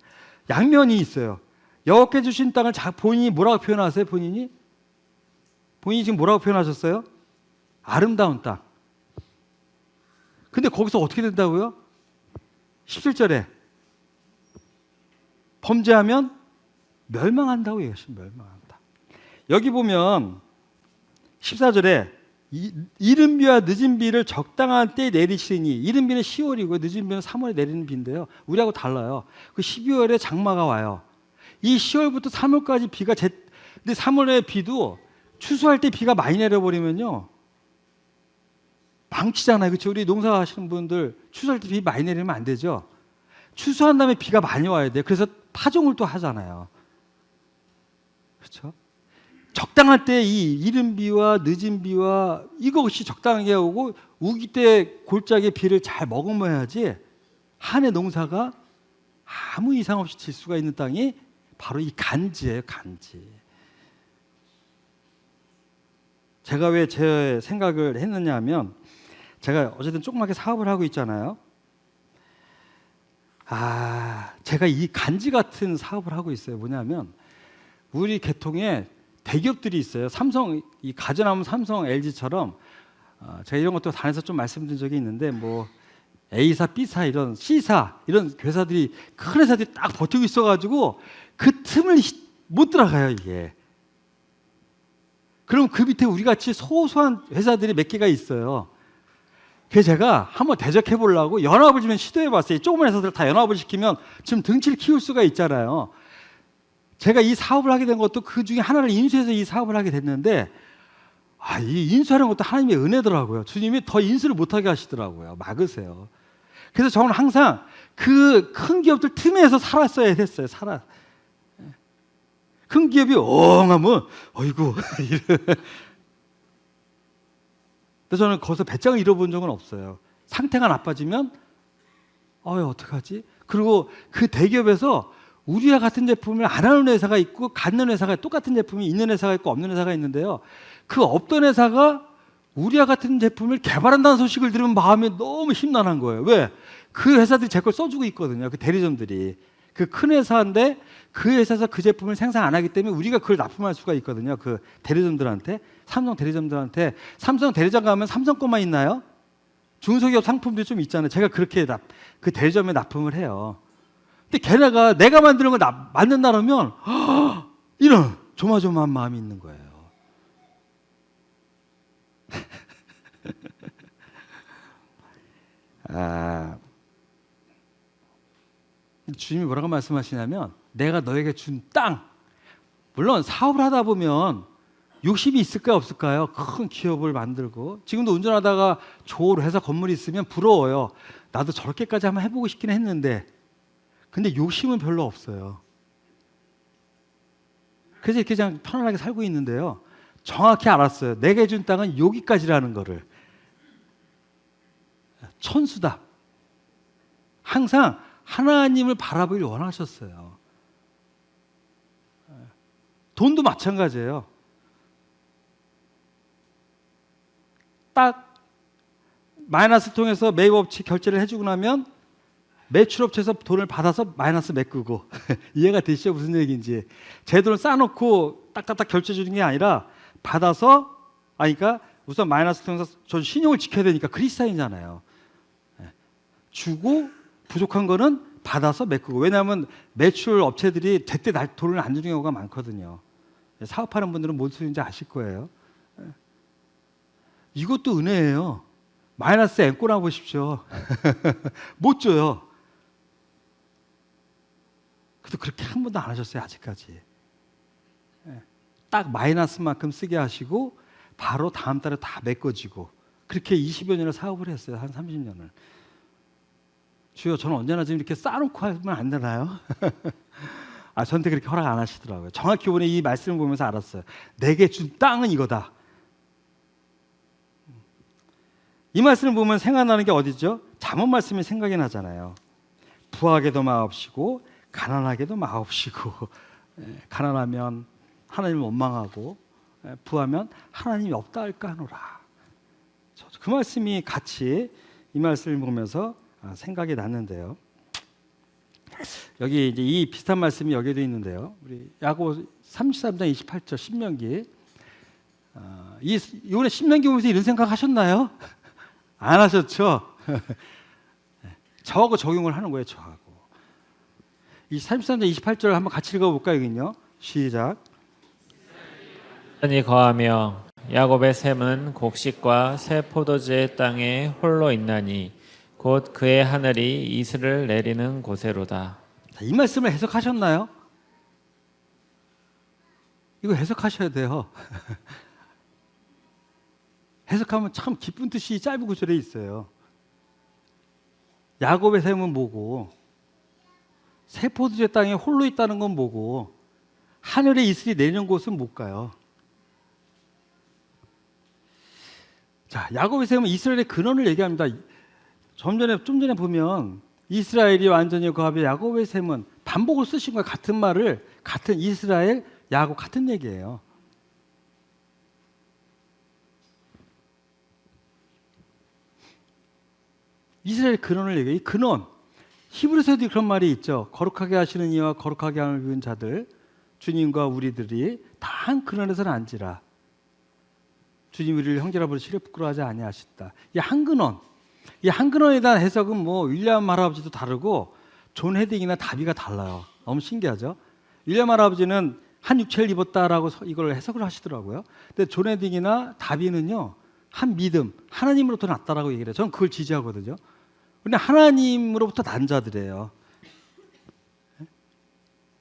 양면이 있어요. 여호와께서 주신 땅을 본인이 뭐라고 표현하세요? 본인이 지금 뭐라고 표현하셨어요? 아름다운 땅. 근데 거기서 어떻게 된다고요? 17절에 범죄하면 멸망한다고 얘기하십니다. 멸망한다. 여기 보면 14절에 이른 비와 늦은 비를 적당한 때에 내리시니 이른 비는 10월이고 늦은 비는 3월에 내리는 비인데요. 우리하고 달라요. 그 12월에 장마가 와요. 이 10월부터 3월까지 비가 근데 3월에 비도 추수할 때 비가 많이 내려버리면요. 망치잖아요. 그렇죠? 우리 농사하시는 분들 추수할 때 비 많이 내리면 안 되죠. 추수한 다음에 비가 많이 와야 돼요. 그래서 파종을 또 하잖아요. 그렇죠? 적당할 때 이 이른 비와 늦은 비와 이것이 적당하게 오고 우기 때 골짜기에 비를 잘 머금어야지 한 해 농사가 아무 이상 없이 질 수가 있는 땅이 바로 이 간지예요. 간지. 제가 왜 제 생각을 했느냐 하면 제가 어쨌든 조그맣게 사업을 하고 있잖아요. 제가 이 간지 같은 사업을 하고 있어요. 뭐냐면 우리 계통에 대기업들이 있어요. 삼성, 이 가전하면 삼성, LG처럼 제가 이런 것도 단에서 좀 말씀드린 적이 있는데 뭐 A사, B사, 이런 C사 이런 회사들이 큰 회사들이 딱 버티고 있어가지고 그 틈을 못 들어가요 이게. 그럼 그 밑에 우리 같이 소소한 회사들이 몇 개가 있어요. 그래서 제가 한번 대적해 보려고 연합을 좀 시도해 봤어요. 조그만 회사들 다 연합을 시키면 지금 등치를 키울 수가 있잖아요. 제가 이 사업을 하게 된 것도 그 중에 하나를 인수해서 이 사업을 하게 됐는데 이 인수하는 것도 하나님의 은혜더라고요. 주님이 더 인수를 못하게 하시더라고요. 막으세요. 그래서 저는 항상 그 큰 기업들 틈에서 살았어야 됐어요. 큰 기업이 하면 어이구 그래서 저는 거기서 배짱을 잃어본 적은 없어요. 상태가 나빠지면 어떡하지? 그리고 그 대기업에서 우리와 같은 제품을 안 하는 회사가 있고 갖는 회사가 똑같은 제품이 있는 회사가 있고 없는 회사가 있는데요. 그 없던 회사가 우리와 같은 제품을 개발한다는 소식을 들으면 마음이 너무 심란한 거예요. 왜? 그 회사들이 제 걸 써주고 있거든요. 그 대리점들이. 그 큰 회사인데 그 회사에서 그 제품을 생산 안 하기 때문에 우리가 그걸 납품할 수가 있거든요. 그 대리점들한테. 삼성 대리점들한테. 삼성 대리점 가면 삼성 것만 있나요? 중소기업 상품도 좀 있잖아요. 제가 그렇게 그 대리점에 납품을 해요. 근데 걔네가 내가 만드는 걸 만든다 그러면 이런 조마조마한 마음이 있는 거예요. 주님이 뭐라고 말씀하시냐면 내가 너에게 준 땅, 물론 사업을 하다 보면 욕심이 있을까요 없을까요? 큰 기업을 만들고 지금도 운전하다가 좋은 회사 건물이 있으면 부러워요. 나도 저렇게까지 한번 해보고 싶긴 했는데 근데 욕심은 별로 없어요. 그래서 이렇게 그냥 편안하게 살고 있는데요. 정확히 알았어요. 내게 준 땅은 여기까지라는 거를. 천수다. 항상 하나님을 바라보길 원하셨어요. 돈도 마찬가지예요. 딱 마이너스 통해서 매입업체 결제를 해주고 나면 매출업체에서 돈을 받아서 마이너스 메꾸고 이해가 되시죠? 무슨 얘기인지. 제 돈을 쌓아놓고 딱딱딱 결제 주는 게 아니라 받아서 그러니까 우선 마이너스 통해서 전 신용을 지켜야 되니까 그리스도인이잖아요. 주고 부족한 거는 받아서 메꾸고. 왜냐하면 매출 업체들이 제때 돈을 안 주는 경우가 많거든요. 사업하는 분들은 뭔 소리인지 아실 거예요. 이것도 은혜예요. 마이너스 앵꼬나 보십시오. 못 줘요. 그래도 그렇게 한 번도 안 하셨어요. 아직까지. 딱 마이너스만큼 쓰게 하시고 바로 다음 달에 다 메꿔지고 그렇게 20여 년을 사업을 했어요. 한 30년을. 주여 저는 언제나 지금 이렇게 쌓아놓고 하면 안 되나요? 저한테 그렇게 허락 안 하시더라고요. 정확히 오늘 이 말씀을 보면서 알았어요. 내게 준 땅은 이거다. 이 말씀을 보면 생각나는 게 어디죠? 잠언 말씀이 생각이 나잖아요. 부하게도 마옵시고 가난하게도 마옵시고 가난하면 하나님을 원망하고 부하면 하나님이 없다 할까 하노라. 그 말씀이 같이 이 말씀을 보면서 생각이 났는데요. 여기 이제 이 비슷한 말씀이 여기도 있는데요. 우리 야고보 33장 28절 신명기. 이번에 신명기 보면서 이런 생각 하셨나요? 안 하셨죠? 저하고 적용을 하는 거예요. 저하고. 이 33장 28절 한번 같이 읽어볼까요? 여기는요. 시작. 이 거하며 야곱의 샘은 곡식과 새 포도주의 땅에 홀로 있나니 곧 그의 하늘이 이슬을 내리는 곳에로다. 이 말씀을 해석하셨나요? 이거 해석하셔야 돼요. 해석하면 참 기쁜 뜻이 짧은 구절에 있어요. 야곱의 샘은 뭐고 새 포도주의 땅에 홀로 있다는 건 뭐고 하늘에 이슬이 내리는 곳은 뭘까요? 자, 야곱의 샘은 이스라엘의 근원을 얘기합니다. 좀 전에 보면 이스라엘이 완전히 거하며 야곱의 샘은 반복을 쓰신 거예요. 같은 말을 같은 이스라엘, 야곱 같은 얘기예요. 이스라엘 근원을 얘기해요. 이 근원. 히브리서에도 그런 말이 있죠. 거룩하게 하시는 이와 거룩하게 하는 자들, 주님과 우리들이 다 한 근원에서 난지라. 주님 우리를 형제라 부르시려 부끄러워하지 아니하셨다. 이 한 근원. 이 한 근원에 대한 해석은 뭐 윌리엄 할아버지도 다르고 존 헤딩이나 다비가 달라요. 너무 신기하죠. 윌리엄 할아버지는 한 육체를 입었다라고 이걸 해석을 하시더라고요. 근데 존 헤딩이나 다비는요. 한 믿음, 하나님으로부터 났다라고 얘기를 해요. 저는 그걸 지지하거든요. 근데 하나님으로부터 난 자들이에요.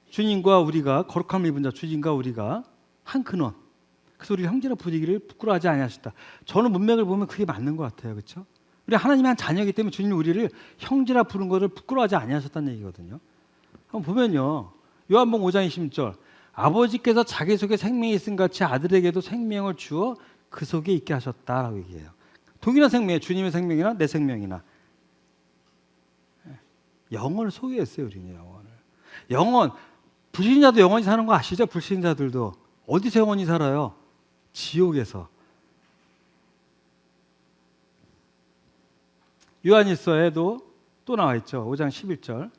주님과 우리가 거룩함을 입은 자, 주님과 우리가 한 근원. 그래서 우리 형제라 부르기를 부끄러워하지 아니하셨다. 저는 문맥을 보면 그게 맞는 것 같아요, 그렇죠? 우리 하나님의 한 자녀이기 때문에 주님이 우리를 형제라 부른 것을 부끄러워하지 아니하셨다는 얘기거든요. 한번 보면요, 요한복음 5장 20절, 아버지께서 자기 속에 생명이 있음 같이 아들에게도 생명을 주어 그 속에 있게 하셨다라고 얘기해요. 동일한 생명이에요. 주님의 생명이나 내 생명이나. 영혼을 소유했어요, 우리는 영혼을. 영혼, 불신자도 영원히 사는 거 아시죠? 불신자들도. 어디서 영원히 살아요? 지옥에서. 요한일서에도 또 나와 있죠. 5장 11절.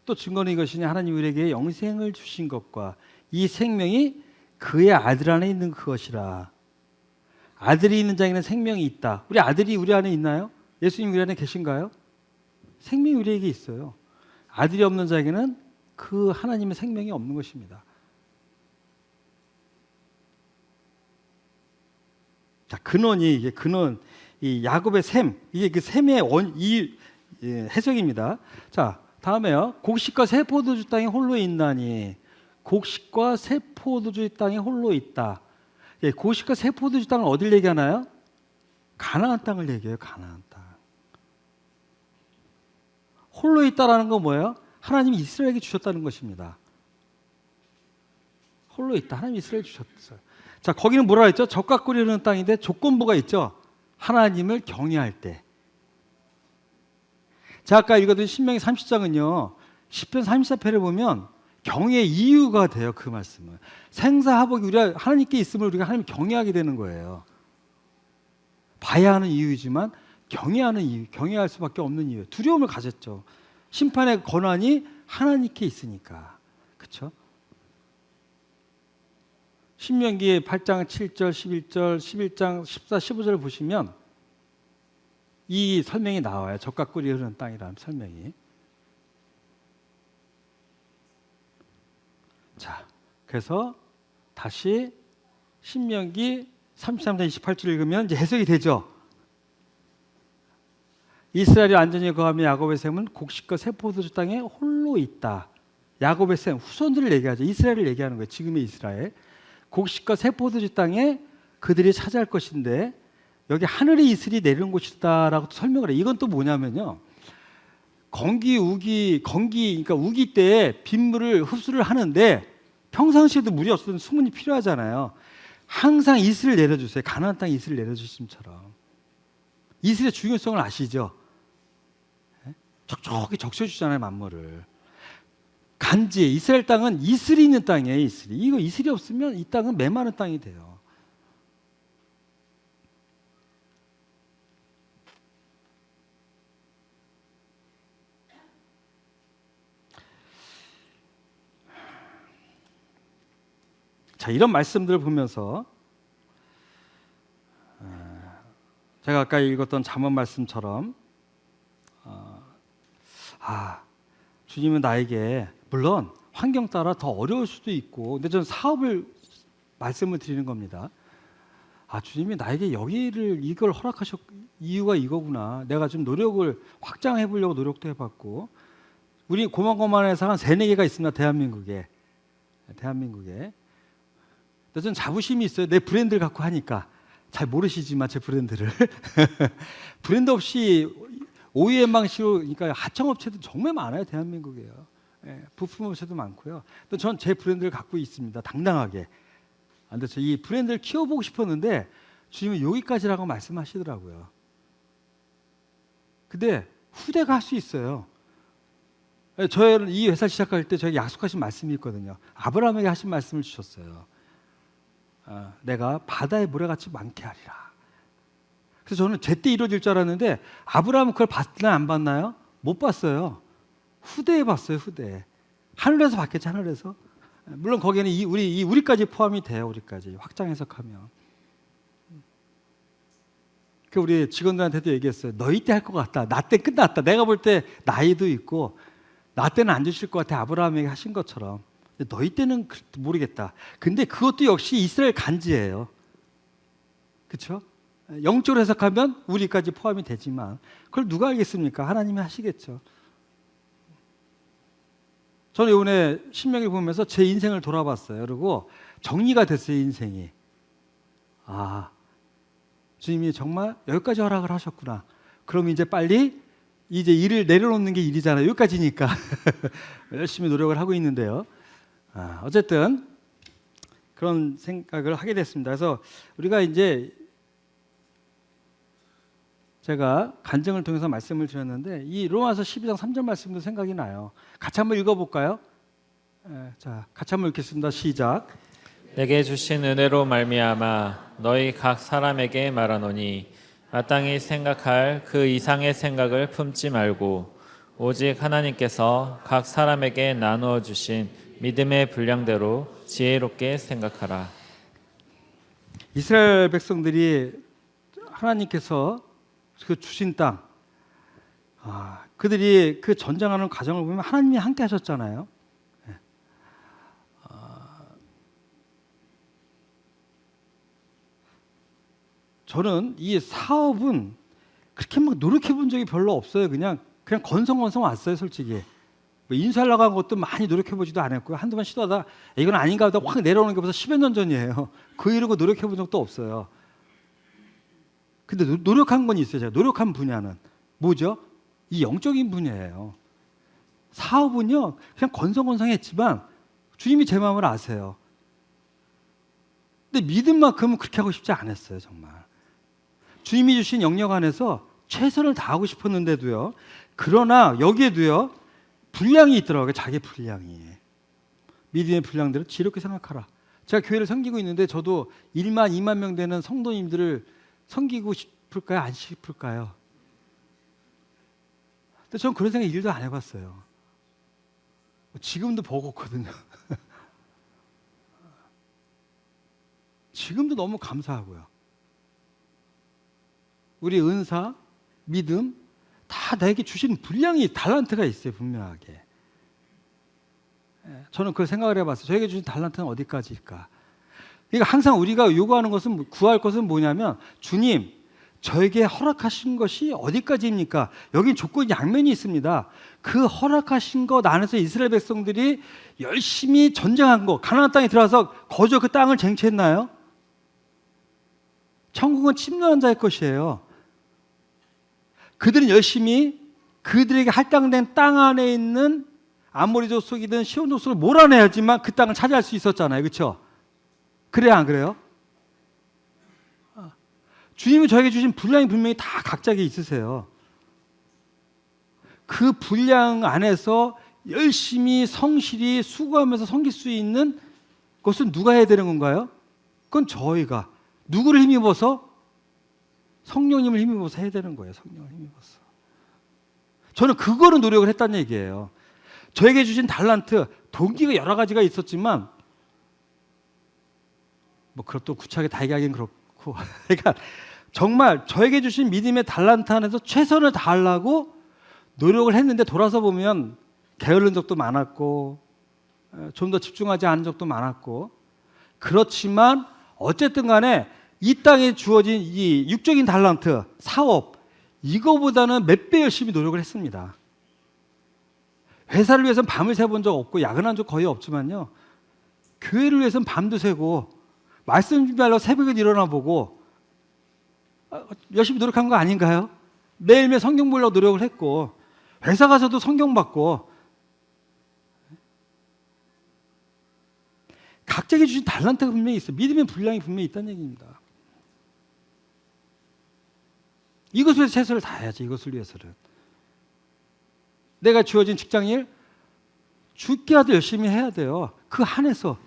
또 증거는 이것이니 하나님 우리에게 영생을 주신 것과 이 생명이 그의 아들 안에 있는 그것이라. 아들이 있는 자에게는 생명이 있다. 우리 아들이 우리 안에 있나요? 예수님 우리 안에 계신가요? 생명이 우리에게 있어요. 아들이 없는 자에게는 그 하나님의 생명이 없는 것입니다. 자, 근원이 이게 근원, 이 야곱의 셈, 이게 그 셈의 해석입니다. 자, 다음에요. 곡식과 새 포도주 땅에 홀로 있나니. 곡식과 새 포도주 땅에 홀로 있다. 예, 곡식과 새 포도주 땅은 어딜 얘기하나요? 가나안 땅을 얘기해요. 가나안 땅. 홀로 있다라는 건 뭐예요? 하나님이 이스라엘에게 주셨다는 것입니다. 홀로 있다. 하나님이 이스라엘에게 주셨어요. 자, 거기는 뭐라 했죠? 젖과 꿀이 흐르는 땅인데 조건부가 있죠. 하나님을 경외할 때. 자, 아까 읽었던 신명기 30장은요. 시편 34편을 보면 경외의 이유가 돼요. 그 말씀은. 생사화복이 우리가 하나님께 있음을 우리가 하나님 경외하게 되는 거예요. 봐야 하는 이유이지만 경외하는 이유, 경외할 수밖에 없는 이유. 두려움을 가졌죠. 심판의 권한이 하나님께 있으니까. 그렇죠? 신명기 8장 7절, 11절, 11장 14, 15절을 보시면 이 설명이 나와요. 젖과 꿀이 흐르는 땅이라는 설명이. 자, 그래서 다시 신명기 33장 28절 읽으면 이제 해석이 되죠. 이스라엘이 안전히 거하며 야곱의 셈은 곡식과 새 포도주 땅에 홀로 있다. 야곱의 셈, 후손들을 얘기하죠. 이스라엘을 얘기하는 거예요. 지금의 이스라엘. 곡식과 새 포도주 땅에 그들이 차지할 것인데 여기 하늘의 이슬이 내리는 곳이다라고 설명을 해요. 이건 또 뭐냐면요. 그러니까 우기 때 빗물을 흡수를 하는데 평상시에도 물이 없어도 수문이 필요하잖아요. 항상 이슬을 내려주세요. 가나안 땅에 이슬을 내려주심처럼. 이슬의 중요성을 아시죠? 촉촉히 적셔주잖아요, 만물을. 간지, 이스라엘 땅은 이슬이 있는 땅이에요, 이슬이. 이거 이슬이 없으면 이 땅은 메마른 땅이 돼요. 자, 이런 말씀들을 보면서 제가 아까 읽었던 잠언 말씀처럼 주님은 나에게 물론 환경 따라 더 어려울 수도 있고 근데 저는 사업을 말씀을 드리는 겁니다. 주님이 나에게 이걸 허락하셨 이유가 이거구나. 내가 좀 노력을 확장해 보려고 노력도 해봤고 우리 고만고만한 회사가 한 3-4개가 있습니다. 대한민국에. 근데 저는 자부심이 있어요. 내 브랜드를 갖고 하니까. 잘 모르시지만 제 브랜드를. 브랜드 없이 OEM 방식으로 그러니까 하청업체도 정말 많아요. 대한민국에요. 부품업체도 많고요. 또 전 제 브랜드를 갖고 있습니다. 당당하게. 근데 저 이 브랜드를 키워보고 싶었는데 주님은 여기까지라고 말씀하시더라고요. 근데 후대가 할 수 있어요. 저희 이 회사 시작할 때 저에게 약속하신 말씀이 있거든요. 아브라함에게 하신 말씀을 주셨어요. 내가 바다의 모래같이 많게 하리라. 그래서 저는 제때 이루어질 줄 알았는데 아브라함은 그걸 봤나 안 봤나요? 못 봤어요. 후대에 봤어요. 후대에. 하늘에서 봤겠지. 하늘에서. 물론 거기에는 우리까지 포함이 돼요. 우리까지 확장 해석하면. 그 우리 직원들한테도 얘기했어요. 너희 때 할 것 같다. 나 때 끝났다. 내가 볼 때 나이도 있고 나 때는 안 주실 것 같아. 아브라함에게 하신 것처럼. 너희 때는 모르겠다. 근데 그것도 역시 이스라엘 간지예요. 그렇죠? 영적으로 해석하면 우리까지 포함이 되지만 그걸 누가 알겠습니까? 하나님이 하시겠죠. 저는 이번에 신명기를 보면서 제 인생을 돌아봤어요. 그리고 정리가 됐어요. 인생이. 주님이 정말 여기까지 허락을 하셨구나. 그럼 이제 빨리 이제 일을 내려놓는 게 일이잖아요. 여기까지니까 열심히 노력을 하고 있는데요. 어쨌든 그런 생각을 하게 됐습니다. 그래서 우리가 이제 제가 간증을 통해서 말씀을 드렸는데 이 로마서 12장 3절 말씀도 생각이 나요. 같이 한번 읽어볼까요? 자, 같이 한번 읽겠습니다. 시작. 내게 주신 은혜로 말미암아 너희 각 사람에게 말하노니 마땅히 생각할 그 이상의 생각을 품지 말고 오직 하나님께서 각 사람에게 나누어 주신 믿음의 분량대로 지혜롭게 생각하라. 이스라엘 백성들이 하나님께서 그 주신 땅, 그들이 그 전쟁하는 과정을 보면 하나님이 함께 하셨잖아요. 저는 이 사업은 그렇게 막 노력해 본 적이 별로 없어요. 그냥 건성건성 왔어요, 솔직히. 뭐 인수하려고 한 것도 많이 노력해 보지도 않았고요. 한두 번 시도하다 이건 아닌가 하다 확 내려오는 게 벌써 10여 년 전이에요. 그 이러고 노력해 본 적도 없어요. 근데 노력한 건 있어요. 제가 노력한 분야는 뭐죠? 이 영적인 분야예요. 사업은요, 그냥 건성건성했지만 주님이 제 마음을 아세요. 근데 믿음만큼은 그렇게 하고 싶지 않았어요, 정말. 주님이 주신 영역 안에서 최선을 다하고 싶었는데도요. 그러나 여기에도요, 분량이 있더라고요. 자기 분량이. 믿음의 분량대로 지혜롭게 생각하라. 제가 교회를 섬기고 있는데 저도 1만, 2만 명 되는 성도님들을 섬기고 싶을까요? 안 싶을까요? 근데 저는 그런 생각 1도 안 해봤어요. 지금도 버겁거든요. 지금도 너무 감사하고요. 우리 은사, 믿음 다 나에게 주신 분량이 달란트가 있어요. 분명하게. 저는 그걸 생각을 해봤어요. 저에게 주신 달란트는 어디까지일까? 그러니까 항상 우리가 요구하는 것은, 구할 것은 뭐냐면, 주님, 저에게 허락하신 것이 어디까지입니까? 여긴 조건이 양면이 있습니다. 그 허락하신 것 안에서 이스라엘 백성들이 열심히 전쟁한 거, 가나안 땅에 들어가서 거저 그 땅을 쟁취했나요? 천국은 침노한 자의 것이에요. 그들은 열심히 그들에게 할당된 땅 안에 있는 아모리 족속이든 시온 족속을 몰아내야지만 그 땅을 차지할 수 있었잖아요. 그렇죠? 그래요, 안 그래요? 주님이 저에게 주신 분량이 분명히 다 각자에게 있으세요. 그 분량 안에서 열심히 성실히 수고하면서 섬길 수 있는 것은 누가 해야 되는 건가요? 그건 저희가. 누구를 힘입어서? 성령님을 힘입어서 해야 되는 거예요. 성령을 힘입어서. 저는 그거는 노력을 했다는 얘기예요. 저에게 주신 달란트, 동기가 여러 가지가 있었지만 뭐 그것도 구차하게 다 얘기하기는 그렇고 그러니까 정말 저에게 주신 믿음의 달란트 안에서 최선을 다하려고 노력을 했는데 돌아서 보면 게으른 적도 많았고 좀 더 집중하지 않은 적도 많았고 그렇지만 어쨌든 간에 이 땅에 주어진 이 육적인 달란트, 사업 이거보다는 몇 배 열심히 노력을 했습니다. 회사를 위해서는 밤을 새본 적 없고 야근한 적 거의 없지만요. 교회를 위해서는 밤도 새고 말씀 준비하려고 새벽에 일어나 보고 열심히 노력한 거 아닌가요? 매일매일 성경 보려고 노력을 했고 회사 가서도 성경 받고 각자에게 주신 달란트가 분명히 있어요. 믿음의 분량이 분명히 있다는 얘기입니다. 이것을 위해서 최선을 다해야지. 이것을 위해서는 내가 주어진 직장일 죽게 하도 열심히 해야 돼요. 그 한에서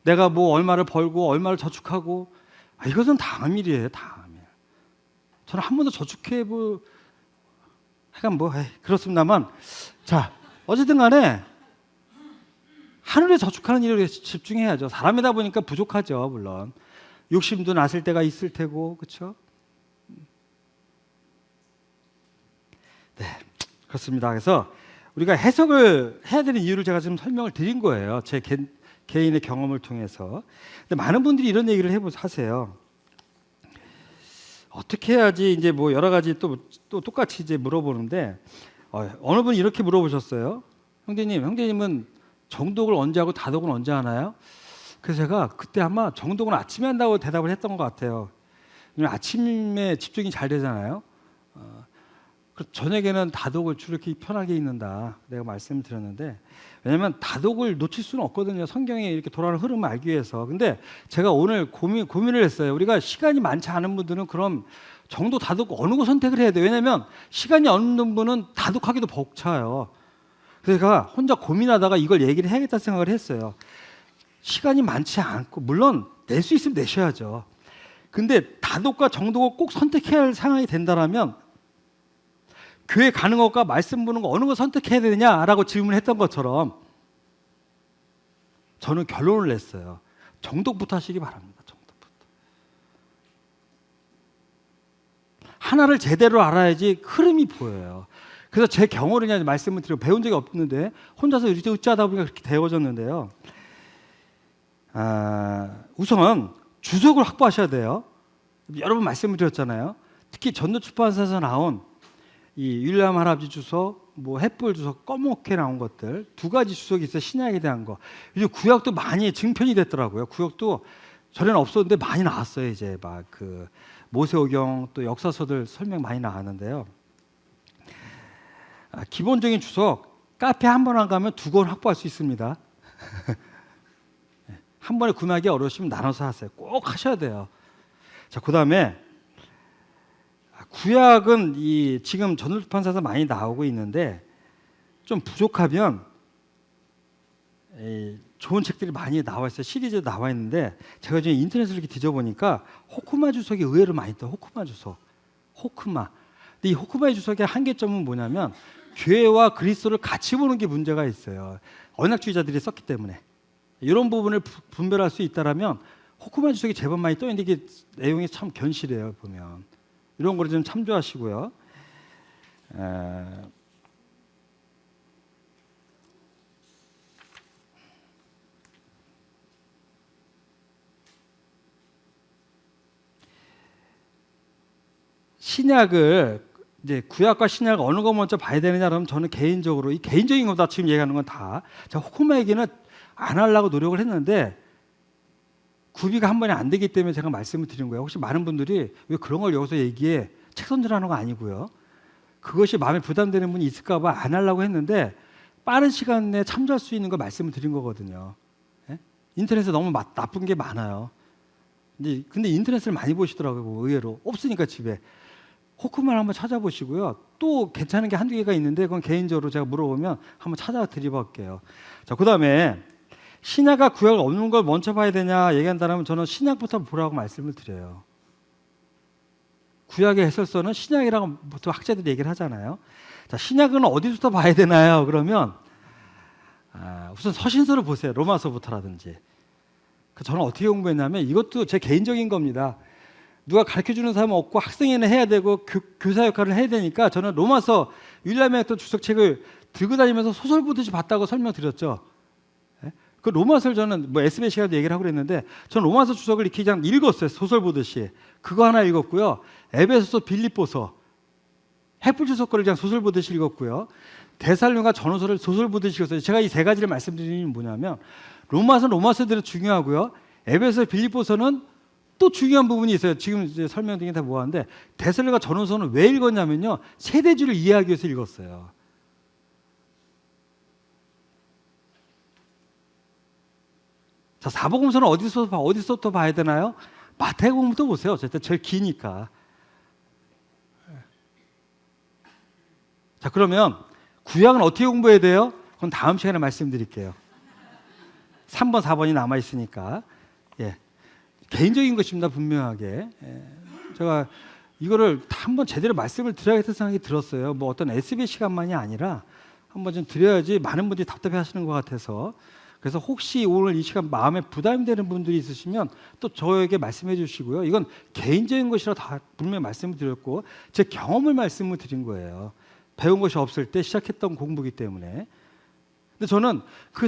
내가 뭐 얼마를 벌고 얼마를 저축하고 이것은 다음 일이에요. 다음 일. 저는 한 번도 저축해 그렇습니다만 자 어쨌든 간에 하늘에 저축하는 일에 집중해야죠. 사람이다 보니까 부족하죠. 물론 욕심도 났을 때가 있을 테고 그렇죠? 네, 그렇습니다. 그래서 우리가 해석을 해야 되는 이유를 제가 지금 설명을 드린 거예요. 제 개인의 경험을 통해서. 근데 많은 분들이 이런 얘기를 하세요. 어떻게 해야지 이제 뭐 여러 가지 또 똑같이 이제 물어보는데 어느 분이 이렇게 물어보셨어요. 형제님은 정독을 언제 하고 다독은 언제 하나요? 그래서 제가 그때 아마 정독은 아침에 한다고 대답을 했던 것 같아요. 왜냐면 아침에 집중이 잘 되잖아요. 저녁에는 다독을 주로 이렇게 편하게 읽는다. 내가 말씀을 드렸는데 왜냐하면 다독을 놓칠 수는 없거든요. 성경에 이렇게 돌아가는 흐름을 알기 위해서. 근데 제가 오늘 고민을 했어요. 우리가 시간이 많지 않은 분들은 그럼 정도 다독 어느 거 선택을 해야 돼요? 왜냐하면 시간이 없는 분은 다독하기도 벅차요. 그래서 제가 혼자 고민하다가 이걸 얘기를 해야겠다 생각을 했어요. 시간이 많지 않고 물론 낼 수 있으면 내셔야죠. 근데 다독과 정독을 꼭 선택해야 할 상황이 된다라면 교회 가는 것과 말씀 보는 거 어느 거 선택해야 되냐라고 질문했던 것처럼 저는 결론을 냈어요. 정독부터 하시기 바랍니다. 정독부터. 하나를 제대로 알아야지 흐름이 보여요. 그래서 제 경우를 그냥 말씀을 드리고 배운 적이 없는데 혼자서 어찌하다 보니까 그렇게 되어졌는데요. 우선 주석을 확보하셔야 돼요. 여러 번 말씀을 드렸잖아요. 특히 전도출판사에서 나온 이 윌리엄 할아버지 주석, 뭐 햇불 주석, 검게 나온 것들 두 가지 주석이 있어요. 신약에 대한 거. 요즘 구약도 많이 증편이 됐더라고요. 구약도 전에는 없었는데 많이 나왔어요. 이제 막 그 모세오경 또 역사서들 설명 많이 나왔는데요. 기본적인 주석 카페 한 번 안 가면 2권 확보할 수 있습니다. 한 번에 구매하기 어려우시면 나눠서 하세요. 꼭 하셔야 돼요. 자, 그다음에 구약은 이 지금 전도출판사에서 많이 나오고 있는데 좀 부족하면 좋은 책들이 많이 나와 있어요. 시리즈 나와 있는데 제가 지금 인터넷을 이렇게 뒤져보니까 호크마 주석이 의외로 많이 떠요. 호크마 주석, 호크마. 근데 이 호크마의 주석의 한계점은 뭐냐면 교회와 그리스도를 같이 보는 게 문제가 있어요. 언약주의자들이 썼기 때문에 이런 부분을 분별할 수 있다라면 호크마 주석이 제법 많이 떠 있는데 이게 내용이 참 견실해요. 보면 이런 거를 좀 참조하시고요. 신약을 이제 구약과 신약 어느 거 먼저 봐야 되느냐 그러면 저는 개인적으로 이 개인적인 거다 지금 얘기하는 건 다 제가 호크마 얘기는 안 하려고 노력을 했는데 구비가 한 번에 안 되기 때문에 제가 말씀을 드린 거예요. 혹시 많은 분들이 왜 그런 걸 여기서 얘기해? 책 선전하는 거 아니고요. 그것이 마음에 부담되는 분이 있을까 봐 안 하려고 했는데 빠른 시간 내에 참조할 수 있는 거 말씀을 드린 거거든요. 예? 인터넷에 너무 나쁜 게 많아요. 근데 인터넷을 많이 보시더라고요. 의외로. 없으니까 집에. 호크만 한번 찾아보시고요. 또 괜찮은 게 한두 개가 있는데 그건 개인적으로 제가 물어보면 한번 찾아 드려볼게요. 자, 그다음에 신약과 구약을 없는 걸 먼저 봐야 되냐 얘기한다면 저는 신약부터 보라고 말씀을 드려요. 구약의 해설서는 신약이라고 보통 학자들이 얘기를 하잖아요. 자, 신약은 어디서부터 봐야 되나요? 그러면 우선 서신서를 보세요. 로마서부터라든지. 저는 어떻게 공부했냐면 이것도 제 개인적인 겁니다. 누가 가르쳐주는 사람은 없고 학생회는 해야 되고 교사 역할을 해야 되니까 저는 로마서 윌리엄의 또 주석책을 들고 다니면서 소설 보듯이 봤다고 설명드렸죠. 그 로마서를 저는 뭐 SBS 시간도 얘기를 하고 그랬는데 저는 로마서 주석을 이렇게 그냥 읽었어요. 소설 보듯이. 그거 하나 읽었고요. 에베소서, 빌립보서, 햇불 주석 거를 그냥 소설 보듯이 읽었고요. 데살로니가 전후서를 소설 보듯이 읽었어요. 제가 이 세 가지를 말씀드리는 게 뭐냐면 로마서는 로마서대로 중요하고요. 에베소, 빌립보서는 또 중요한 부분이 있어요. 지금 이제 설명드린 게 다 뭐하는데 데살로니가 전후서는 왜 읽었냐면요. 세대주를 이해하기 위해서 읽었어요. 자, 사복음서는 어디서부터 봐야 되나요? 마태복음부터 보세요. 어쨌든 제일 기니까. 자, 그러면 구약은 어떻게 공부해야 돼요? 그건 다음 시간에 말씀드릴게요. 3번, 4번이 남아 있으니까. 예. 개인적인 것입니다, 분명하게. 제가 이거를 한번 제대로 말씀을 드려야겠다는 생각이 들었어요. 뭐 어떤 SBS 시간만이 아니라 한번 좀 드려야지 많은 분들이 답답해 하시는 것 같아서. 그래서 혹시 오늘 이 시간 마음에 부담이 되는 분들이 있으시면 또 저에게 말씀해 주시고요. 이건 개인적인 것이라 다 분명히 말씀을 드렸고 제 경험을 말씀을 드린 거예요. 배운 것이 없을 때 시작했던 공부이기 때문에. 근데 저는 그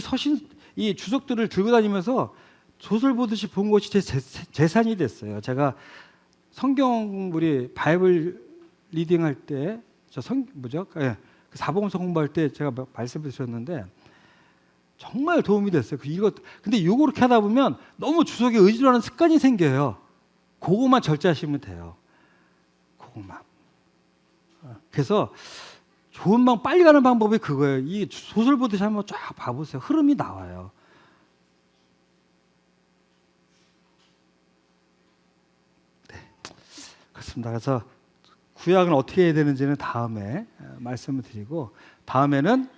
이 주석들을 들고 다니면서 소설 보듯이 본 것이 제 재산이 됐어요. 제가 성경 우리 바이블 리딩 할 때 그 사복음서 공부할 때 제가 말씀을 드렸는데 정말 도움이 됐어요. 근데 이거 그렇게 하다 보면 너무 주석에 의존하는 습관이 생겨요. 그것만 절제하시면 돼요. 그것만. 그래서 좋은 빨리 가는 방법이 그거예요. 이 소설 보듯이 한번 쫙 봐보세요. 흐름이 나와요. 네, 그렇습니다. 그래서 구약은 어떻게 해야 되는지는 다음에 말씀을 드리고 다음에는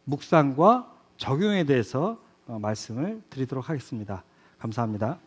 묵상과 적용에 대해서 말씀을 드리도록 하겠습니다. 감사합니다.